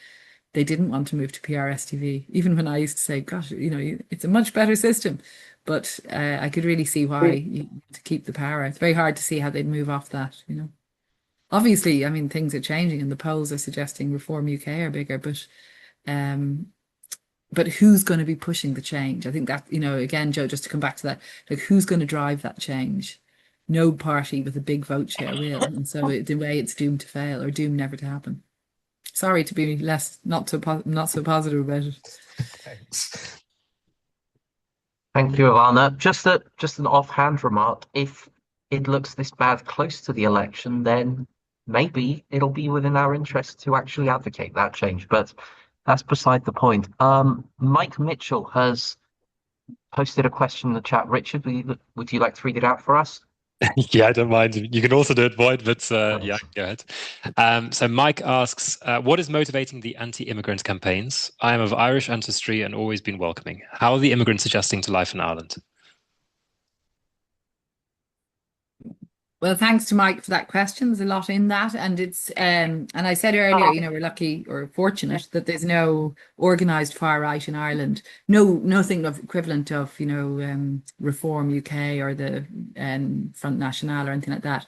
they didn't want to move to PRSTV, even when I used to say, gosh, it's a much better system. But I could really see why to keep the power. It's very hard to see how they'd move off that. Obviously, I mean, things are changing, and the polls are suggesting Reform UK are bigger, but who's going to be pushing the change? I think that, again, Joe, just to come back to that, like, who's going to drive that change? No party with a big vote share will. And so the way it's doomed to fail, or doomed never to happen. Sorry to be not so positive about it. Thanks. Thank you, Ivana. Just an offhand remark. If it looks this bad close to the election, then maybe it'll be within our interest to actually advocate that change. But that's beside the point. Mike Mitchell has posted a question in the chat. Richard, would you like to read it out for us? Yeah, I don't mind. You can also do it, Boyd, but yeah, go ahead. So Mike asks, what is motivating the anti-immigrant campaigns? I am of Irish ancestry and always been welcoming. How are the immigrants adjusting to life in Ireland? Well, thanks to Mike for that question. There's a lot in that, and it's and I said earlier, we're lucky or fortunate that there's no organised far right in Ireland. No, nothing of equivalent of Reform UK or the Front National or anything like that.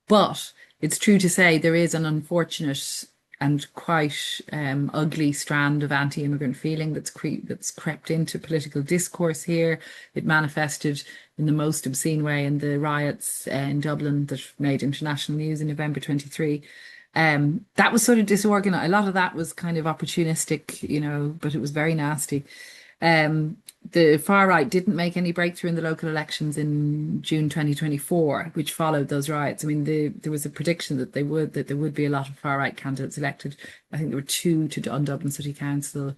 But it's true to say there is an unfortunate and quite ugly strand of anti-immigrant feeling that's crept into political discourse here. It manifested in the most obscene way in the riots in Dublin that made international news in November 23. That was sort of disorganized. A lot of that was kind of opportunistic, but it was very nasty. The far right didn't make any breakthrough in the local elections in June 2024, which followed those riots. I mean, there was a prediction that there would be a lot of far right candidates elected. I think there were two on Dublin City Council,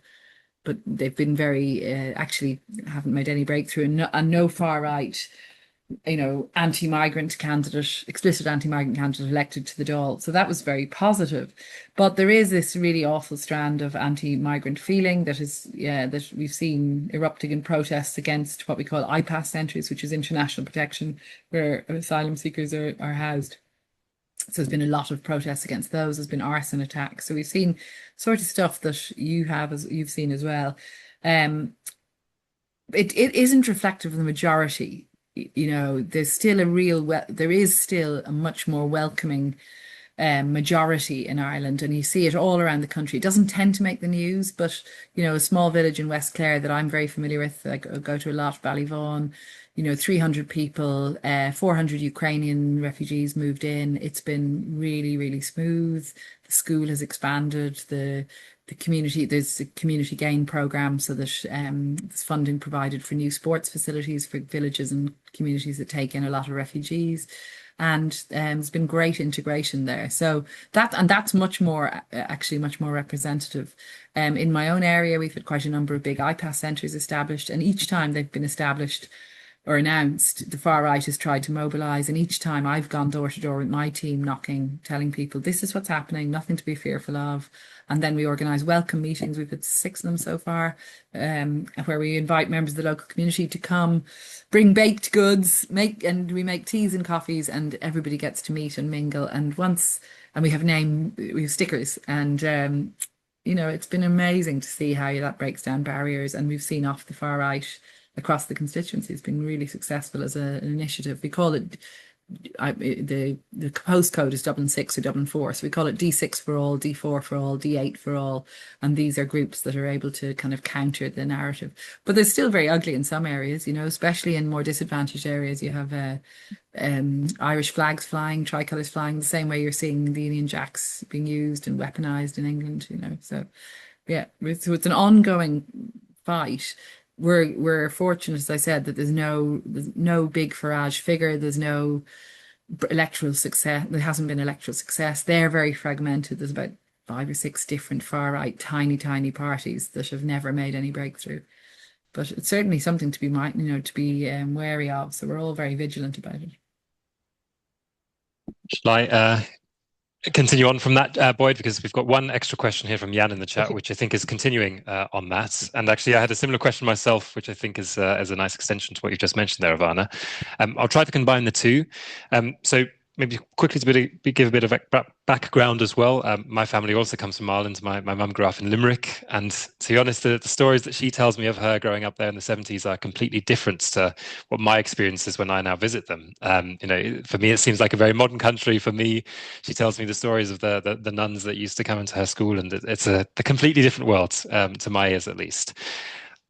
but they've been very actually haven't made any breakthrough, and no far right anti-migrant candidate, explicit anti-migrant candidate elected to the Dáil. So that was very positive. But there is this really awful strand of anti-migrant feeling that we've seen erupting in protests against what we call IPAS centres, which is international protection, where asylum seekers are housed. So there's been a lot of protests against those. There's been arson attacks. So we've seen sort of stuff that you've seen as well. It isn't reflective of the majority. There's still there is still a much more welcoming majority in Ireland, and you see it all around the country. It doesn't tend to make the news, but a small village in West Clare that I'm very familiar with, I go to a lot, Ballyvaughan, 300 people, 400 Ukrainian refugees moved in. It's been really, really smooth. The school has expanded. The community, there's a community gain program, so that there's funding provided for new sports facilities for villages and communities that take in a lot of refugees. And there's been great integration there. So that's much more representative. In my own area, we've had quite a number of big IPAS centres established, and each time they've been established or announced, the far right has tried to mobilise, and each time I've gone door to door with my team knocking, telling people this is what's happening, nothing to be fearful of. And then we organise welcome meetings. We've had 6 of them so far, where we invite members of the local community to come, bring baked goods, we make teas and coffees, and everybody gets to meet and mingle. And we have stickers, and it's been amazing to see how that breaks down barriers. And we've seen off the far right across the constituency. It's been really successful as an initiative. We call it the postcode is Dublin 6 or Dublin 4, so we call it D6 for all, D4 for all, D8 for all, and these are groups that are able to kind of counter the narrative. But they're still very ugly in some areas, especially in more disadvantaged areas. You have Irish flags flying, tricolours flying, the same way you're seeing the Union Jacks being used and weaponized in England. So yeah, so it's an ongoing fight. We're fortunate, as I said, that there's no big Farage figure. There's no electoral success. There hasn't been electoral success. They're very fragmented. There's about 5 or 6 different far right, tiny parties that have never made any breakthrough. But it's certainly something to be wary of. So we're all very vigilant about it. Shall I continue on from that, Boyd, because we've got one extra question here from Jan in the chat, which I think is continuing on that. And actually, I had a similar question myself, which I think is a nice extension to what you've just mentioned there, Ivana. I'll try to combine the two. So maybe quickly to give a bit of background as well. My family also comes from Ireland. My mum grew up in Limerick, and to be honest, the stories that she tells me of her growing up there in the 70s are completely different to what my experience is when I now visit them. For me, it seems like a very modern country. For me, she tells me the stories of the nuns that used to come into her school, and it's a completely different world, to my ears at least.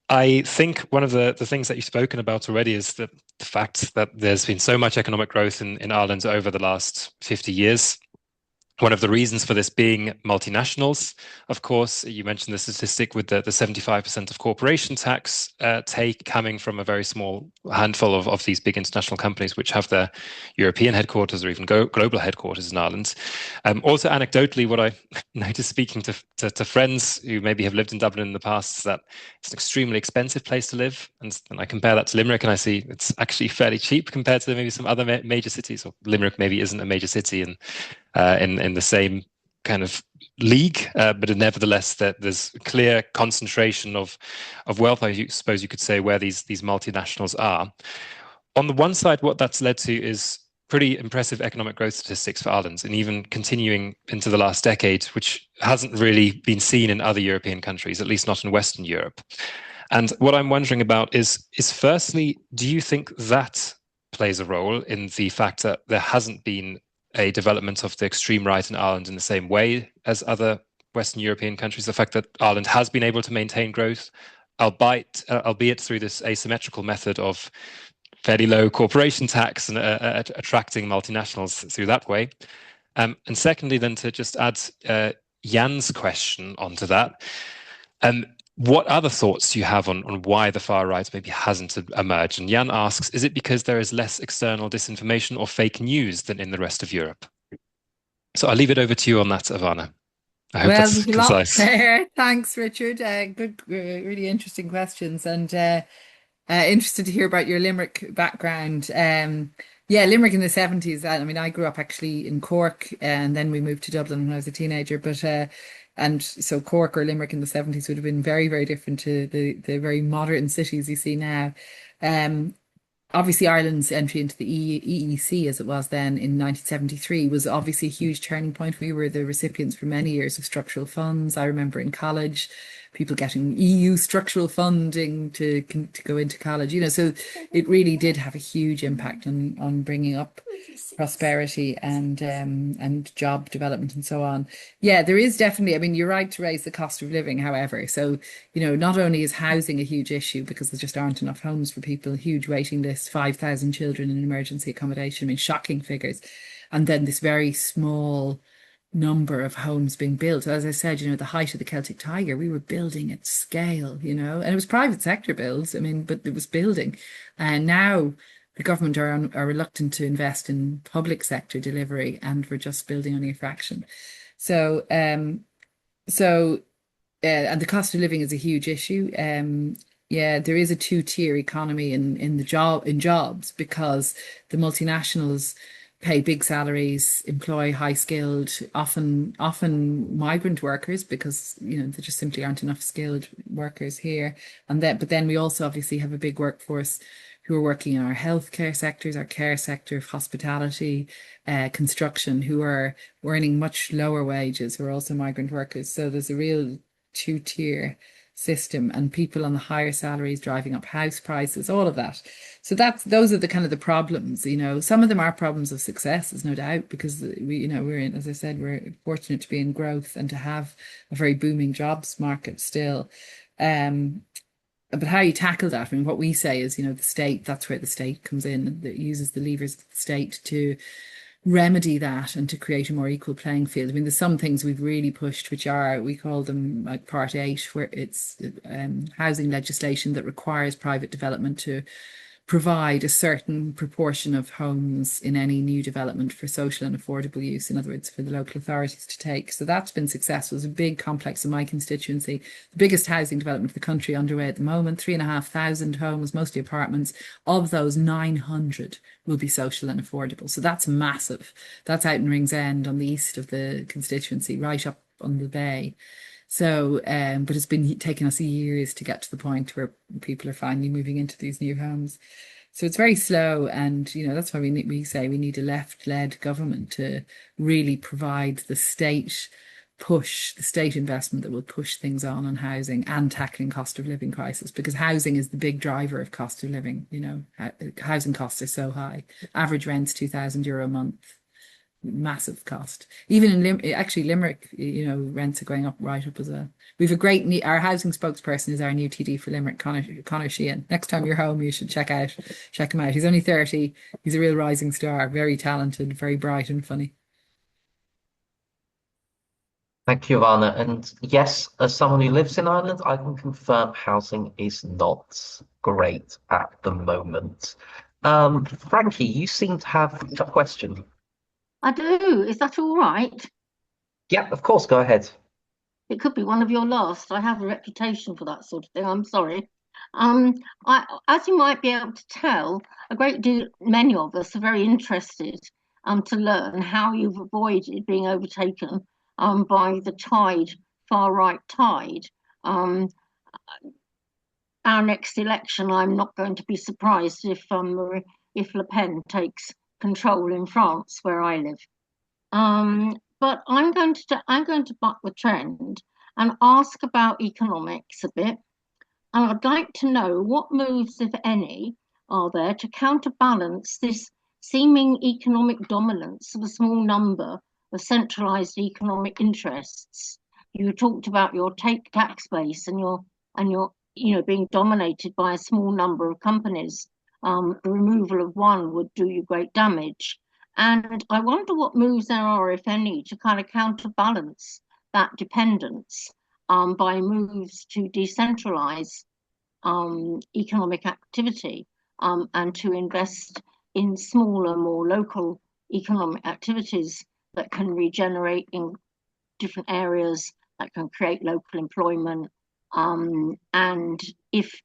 I think one of the things that you've spoken about already is the fact that there's been so much economic growth in Ireland over the last 50 years. One of the reasons for this being multinationals. Of course, you mentioned the statistic with the 75% of corporation tax take coming from a very small handful of these big international companies, which have their European headquarters or even global headquarters in Ireland. Also, anecdotally, what I noticed speaking to friends who maybe have lived in Dublin in the past is that it's an extremely expensive place to live. And I compare that to Limerick, and I see it's actually fairly cheap compared to maybe some other major cities. Or Limerick maybe isn't a major city, and in the same kind of league, but nevertheless, there's a clear concentration of wealth, I suppose you could say, where these multinationals are. On the one side, what that's led to is pretty impressive economic growth statistics for Ireland, and even continuing into the last decade, which hasn't really been seen in other European countries, at least not in Western Europe. And what I'm wondering about is firstly, do you think that plays a role in the fact that there hasn't been a development of the extreme right in Ireland in the same way as other Western European countries, the fact that Ireland has been able to maintain growth, albeit through this asymmetrical method of fairly low corporation tax and attracting multinationals through that way. And secondly, then to just add Jan's question onto that, what other thoughts do you have on why the far right maybe hasn't emerged? And Jan asks, is it because there is less external disinformation or fake news than in the rest of Europe? So I'll leave it over to you on that, Ivana. I hope that's concise. There. Thanks, Richard. Good, really interesting questions, and interested to hear about your Limerick background. Yeah, Limerick in the 70s. I mean, I grew up actually in Cork, and then we moved to Dublin when I was a teenager. But and so Cork or Limerick in the 70s would have been very, very different to the very modern cities you see now. Obviously, Ireland's entry into the EEC, as it was then in 1973, was obviously a huge turning point. We were the recipients for many years of structural funds. I remember in college, people getting EU structural funding to go into college. You know, so it really did have a huge impact on bringing up prosperity and job development and so on. Yeah, there is definitely, I mean, you're right to raise the cost of living, however. So, you know, not only is housing a huge issue because there just aren't enough homes for people, a huge waiting list, 5,000 children in emergency accommodation, I mean, shocking figures. And then this very small number of homes being built. As I said, you know, the height of the Celtic Tiger, we were building at scale, you know, and it was private sector builds, I mean, but it was building. And now the government are reluctant to invest in public sector delivery, and we're just building only a fraction. So, and the cost of living is a huge issue. Yeah, there is a two-tier economy in jobs because the multinationals pay big salaries, employ high-skilled, often migrant workers because, you know, there just simply aren't enough skilled workers here. But then we also obviously have a big workforce who are working in our healthcare sectors, our care sector, hospitality, construction, who are earning much lower wages, who are also migrant workers. So there's a real two-tier system, and people on the higher salaries driving up house prices, all of that. So those are the kind of the problems, you know. Some of them are problems of success, there's no doubt, because we, you know, we're in, as I said, we're fortunate to be in growth and to have a very booming jobs market still. But how you tackle that, I mean, what we say is, you know, the state, that's where the state comes in, that uses the levers of the state to remedy that and to create a more equal playing field. I mean, there's some things we've really pushed, which are, we call them like Part 8, where it's housing legislation that requires private development to provide a certain proportion of homes in any new development for social and affordable use, in other words, for the local authorities to take. So that's been successful. It's a big complex in my constituency, the biggest housing development of the country underway at the moment, 3,500 homes, mostly apartments. Of those, 900 will be social and affordable. So that's massive. That's out in Ringsend on the east of the constituency, right up on the bay. So, but it's been taking us years to get to the point where people are finally moving into these new homes. So it's very slow, and you know that's why we say we need a left-led government to really provide the state push, the state investment that will push things on housing and tackling cost of living crisis, because housing is the big driver of cost of living. You know, housing costs are so high. Average rent's €2,000 a month. Massive cost. Even in Limerick, you know, rents are going up right up as well. We've a great our housing spokesperson is our new TD for Limerick, Conor Sheehan. Next time you're home, you should check him out. He's only 30. He's a real rising star, very talented, very bright and funny. Thank you, Ivana. And yes, as someone who lives in Ireland, I can confirm housing is not great at the moment. Frankie, you seem to have a question. I do. Is that all right? Yeah, of course, go ahead. It could be one of your last. I have a reputation for that sort of thing. I'm sorry. Um, as you might be able to tell, many of us are very interested to learn how you've avoided being overtaken by the far right tide. Our next election, I'm not going to be surprised if Le Pen takes control in France, where I live. But I'm going to buck the trend and ask about economics a bit. And I'd like to know what moves, if any, are there to counterbalance this seeming economic dominance of a small number of centralized economic interests. You talked about your tax base and your being dominated by a small number of companies. The removal of one would do you great damage. And I wonder what moves there are, if any, to kind of counterbalance that dependence by moves to decentralize economic activity and to invest in smaller, more local economic activities that can regenerate in different areas, that can create local employment. And if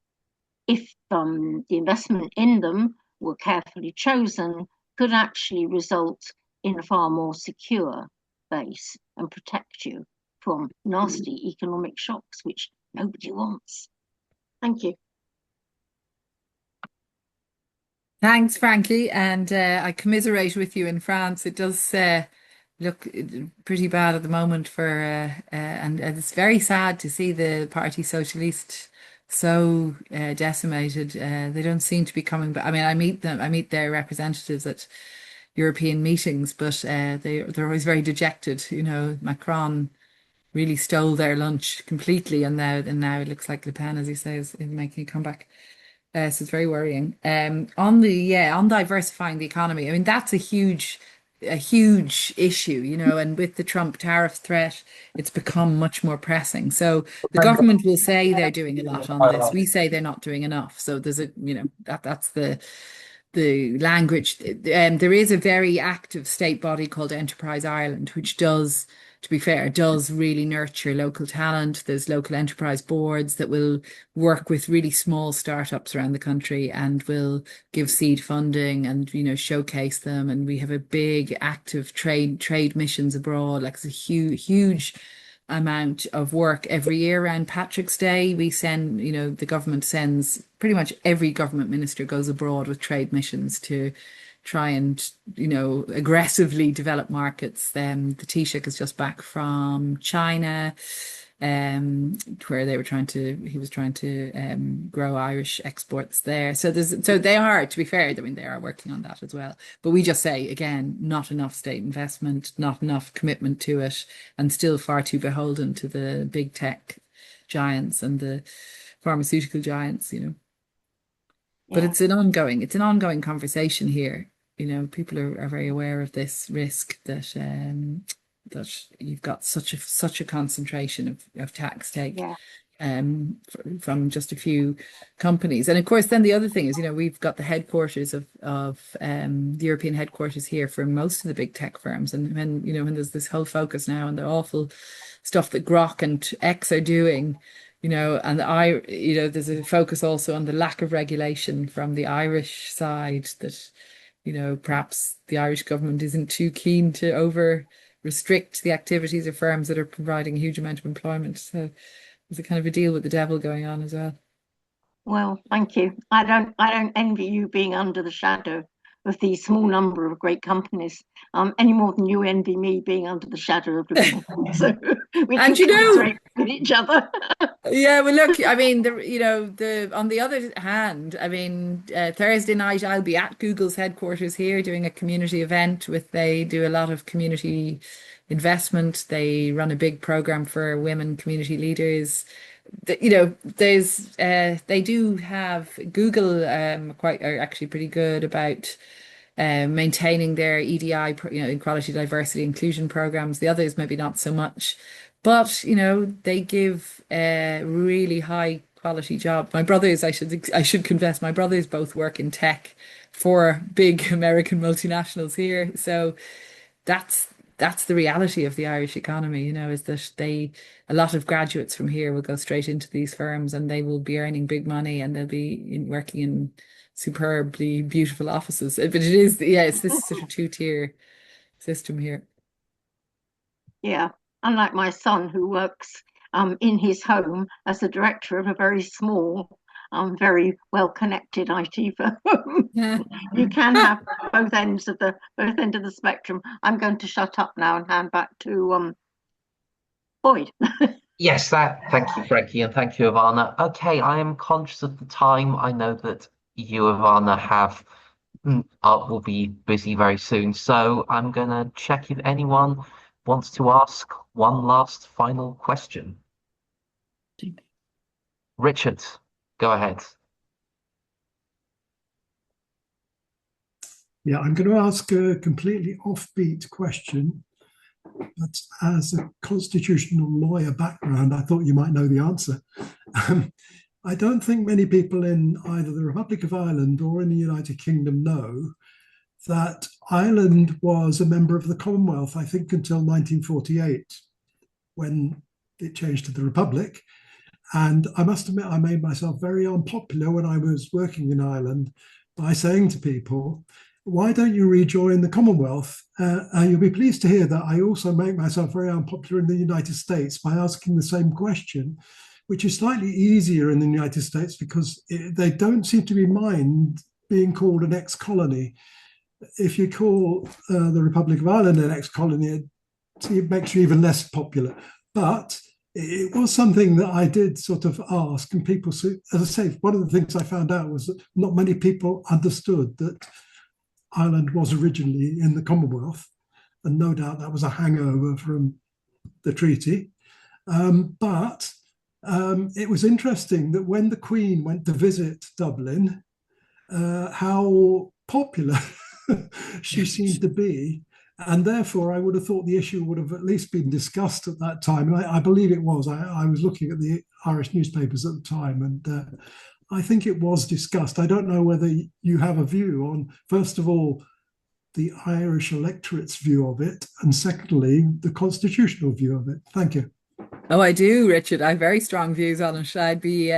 the investment in them were carefully chosen, could actually result in a far more secure base and protect you from nasty economic shocks, which nobody wants. Thank you. Thanks, Frankie. And I commiserate with you in France. It does look pretty bad at the moment and it's very sad to see the Parti Socialiste so decimated. They don't seem to be coming back. I mean, I meet their representatives at European meetings, but they're always very dejected. You know, Macron really stole their lunch completely, and now it looks like Le Pen, as you say, is making a comeback. So it's very worrying. On diversifying the economy, I mean that's a huge issue, you know, and with the Trump tariff threat, it's become much more pressing. So the government will say they're doing a lot on this. We say they're not doing enough. So there's that's the language. There is a very active state body called Enterprise Ireland, which does, to be fair, does really nurture local talent. There's local enterprise boards that will work with really small startups around the country and will give seed funding and, you know, showcase them. And we have a big active trade missions abroad. Like it's a huge amount of work every year around Patrick's Day. We send, you know, the government sends, pretty much every government minister goes abroad with trade missions to try and, you know, aggressively develop markets. The Taoiseach is just back from China, where he was trying to grow Irish exports there. So they are, to be fair, I mean, they are working on that as well. But we just say, again, not enough state investment, not enough commitment to it, and still far too beholden to the big tech giants and the pharmaceutical giants, you know. But it's an ongoing conversation here. You know, people are very aware of this risk that that you've got such a concentration of tax take from just a few companies. And of course, then the other thing is, you know, we've got the headquarters of the European headquarters here for most of the big tech firms. And when there's this whole focus now on the awful stuff that Grok and X are doing, you know, and there's a focus also on the lack of regulation from the Irish side that, you know, perhaps the Irish government isn't too keen to over restrict the activities of firms that are providing a huge amount of employment. So there's a kind of a deal with the devil going on as well. Well, thank you. I don't envy you being under the shadow of the small number of great companies, any more than you envy me being under the shadow of little. So we can commiserate with each other. Yeah, well, look, I mean, on the other hand, I mean, Thursday night I'll be at Google's headquarters here doing a community event they do a lot of community investment. They run a big program for women community leaders. You know, they do have Google are actually pretty good about maintaining their EDI, you know, equality, diversity, inclusion programs. The others maybe not so much. But, you know, they give a really high quality job. My brothers, I should confess, my brothers both work in tech for big American multinationals here. So that's that's the reality of the Irish economy, you know, is that a lot of graduates from here will go straight into these firms and they will be earning big money and they'll be working in superbly beautiful offices. But it is, yeah, it's this sort of two-tier system here. Yeah, unlike my son who works in his home as the director of a very small, very well-connected IT firm. Yeah. You can have both ends of the spectrum. I'm going to shut up now and hand back to Boyd. Yes, thank you, Frankie, and thank you, Ivana. Okay, I am conscious of the time. I know that you, Ivana, will be busy very soon. So I'm gonna check if anyone wants to ask one last final question. Richard, go ahead. Yeah, I'm going to ask a completely offbeat question, but as a constitutional lawyer background, I thought you might know the answer. I don't think many people in either the Republic of Ireland or in the United Kingdom know that Ireland was a member of the Commonwealth, I think, until 1948, when it changed to the Republic. And I must admit, I made myself very unpopular when I was working in Ireland by saying to people, why don't you rejoin the Commonwealth? And you'll be pleased to hear that I also make myself very unpopular in the United States by asking the same question, which is slightly easier in the United States because they don't seem to be mind being called an ex-colony. If you call the Republic of Ireland an ex-colony, it makes you even less popular. But it was something that I did sort of ask, and people, as I say, one of the things I found out was that not many people understood that Ireland was originally in the Commonwealth, and no doubt that was a hangover from the treaty. But it was interesting that when the Queen went to visit Dublin, how popular she seemed to be. And therefore, I would have thought the issue would have at least been discussed at that time. And I believe it was. I was looking at the Irish newspapers at the time, and I think it was discussed. I don't know whether you have a view on, first of all, the Irish electorate's view of it, and secondly, the constitutional view of it. Thank you. Oh, I do, Richard. I have very strong views on it. I'd be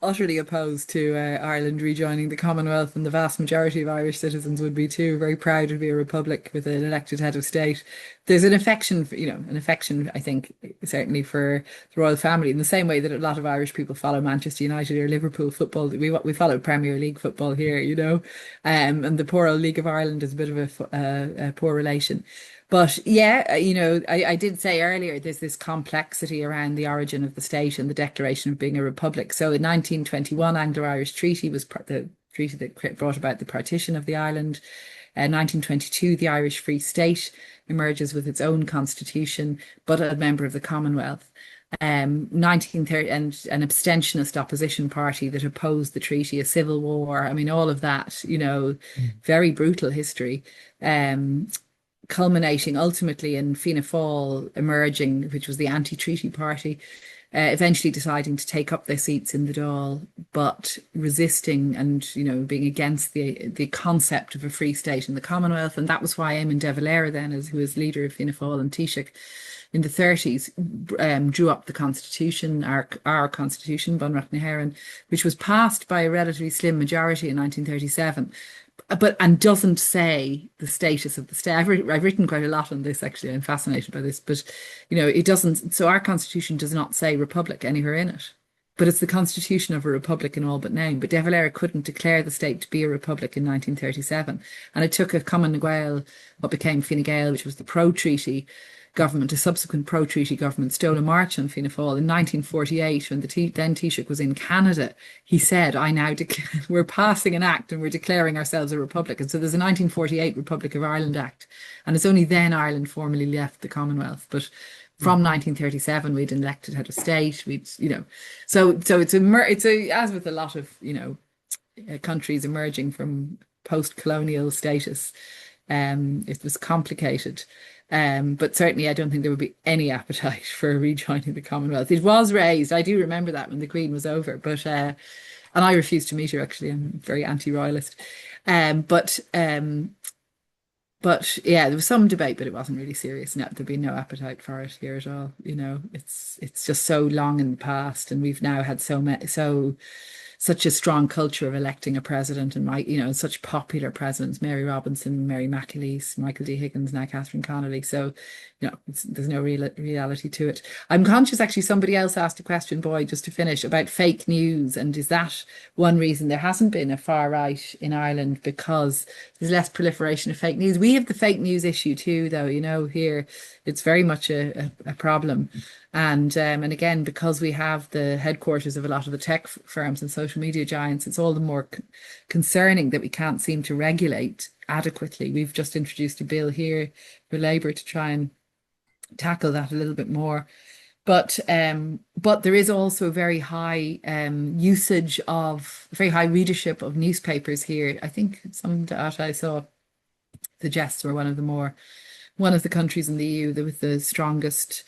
utterly opposed to Ireland rejoining the Commonwealth, and the vast majority of Irish citizens would be too. Very proud to be a republic with an elected head of state. There's an affection, I think, certainly for the royal family, in the same way that a lot of Irish people follow Manchester United or Liverpool football. We follow Premier League football here, and the poor old League of Ireland is a bit of a poor relation. But yeah, I did say earlier, there's this complexity around the origin of the state and the declaration of being a republic. So in 1921, Anglo-Irish Treaty was the treaty that brought about the partition of the island. 1922, the Irish Free State emerges with its own constitution, but a member of the Commonwealth. 1930, and an abstentionist opposition party that opposed the treaty, a civil war. I mean, all of that, very brutal history. Culminating ultimately in Fianna Fáil emerging, which was the anti-treaty party, eventually deciding to take up their seats in the Dáil, but resisting and being against the concept of a free state in the Commonwealth. And that was why Eamon de Valera then, who was leader of Fianna Fáil and Taoiseach in the 30s, drew up the constitution, our constitution, Bunreacht na hÉireann, which was passed by a relatively slim majority in 1937. And doesn't say the status of the state. I've written quite a lot on this, actually. I'm fascinated by this, but it doesn't. So our constitution does not say republic anywhere in it, but it's the constitution of a republic in all but name. But De Valera couldn't declare the state to be a republic in 1937, and it took a Cumann na Gael, what became Fine Gael, which was the pro-treaty government, a subsequent pro-treaty government, stole a march on Fianna Fáil in 1948 when the then Taoiseach was in Canada. He said, we're passing an act and we're declaring ourselves a republic. And so there's a 1948 Republic of Ireland Act, and it's only then Ireland formally left the Commonwealth. But from 1937, we'd an elected head of state. So it's as with a lot of countries emerging from post-colonial status. It was complicated. But certainly I don't think there would be any appetite for rejoining the Commonwealth. It was raised, I do remember that, when the Queen was over, but and I refused to meet her, actually. I'm very anti-royalist. But yeah, there was some debate, but it wasn't really serious. No, there'd be no appetite for it here at all. You know, it's just so long in the past, and we've now had such a strong culture of electing a president, and such popular presidents: Mary Robinson, Mary McAleese, Michael D. Higgins, now Catherine Connolly. So, there's no real reality to it. I'm conscious, actually, somebody else asked a question, Boyd, just to finish, about fake news, and is that one reason there hasn't been a far right in Ireland, because there's less proliferation of fake news? We have the fake news issue too, though. Here it's very much a problem. And again, because we have the headquarters of a lot of the tech firms and social media giants, it's all the more concerning that we can't seem to regulate adequately. We've just introduced a bill here for Labour to try and tackle that a little bit more. But there is also very high very high readership of newspapers here. I think some data I saw suggests we're one of the countries in the EU with the strongest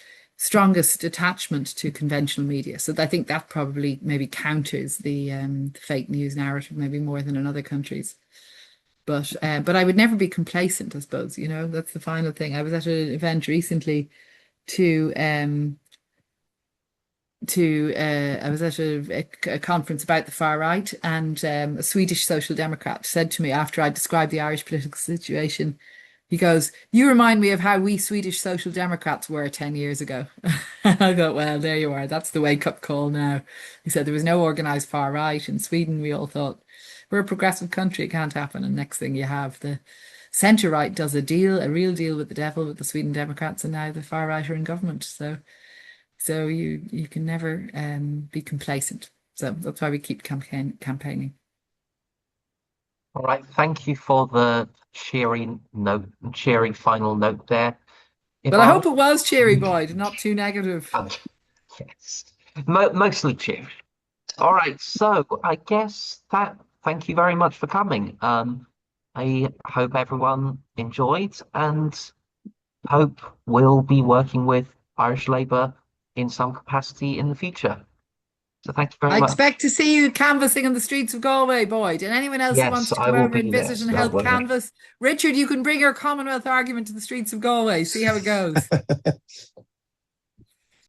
attachment to conventional media. So I think that probably maybe counters the fake news narrative maybe more than in other countries. But I would never be complacent, I suppose. That's the final thing. I was at an event recently I was at a conference about the far right, and a Swedish social democrat said to me, after I described the Irish political situation, he goes, "You remind me of how we Swedish social democrats were 10 years ago." I thought, well, there you are. That's the wake-up call now. He said there was no organised far right. In Sweden, we all thought, we're a progressive country, it can't happen. And next thing you have the centre right does a real deal with the devil, with the Sweden Democrats, and now the far right are in government. So you can never be complacent. So that's why we keep campaigning. All right, thank you for the cheery final note there. Well, I hope it was cheery, Boyd, not too negative. Yes, mostly cheery. All right, so I guess thank you very much for coming. I hope everyone enjoyed, and hope we'll be working with Irish Labour in some capacity in the future. So thank you very much. I expect to see you canvassing on the streets of Galway, Boyd. And anyone else who wants to come over and visit and help canvass, Richard, you can bring your Commonwealth argument to the streets of Galway. See how it goes.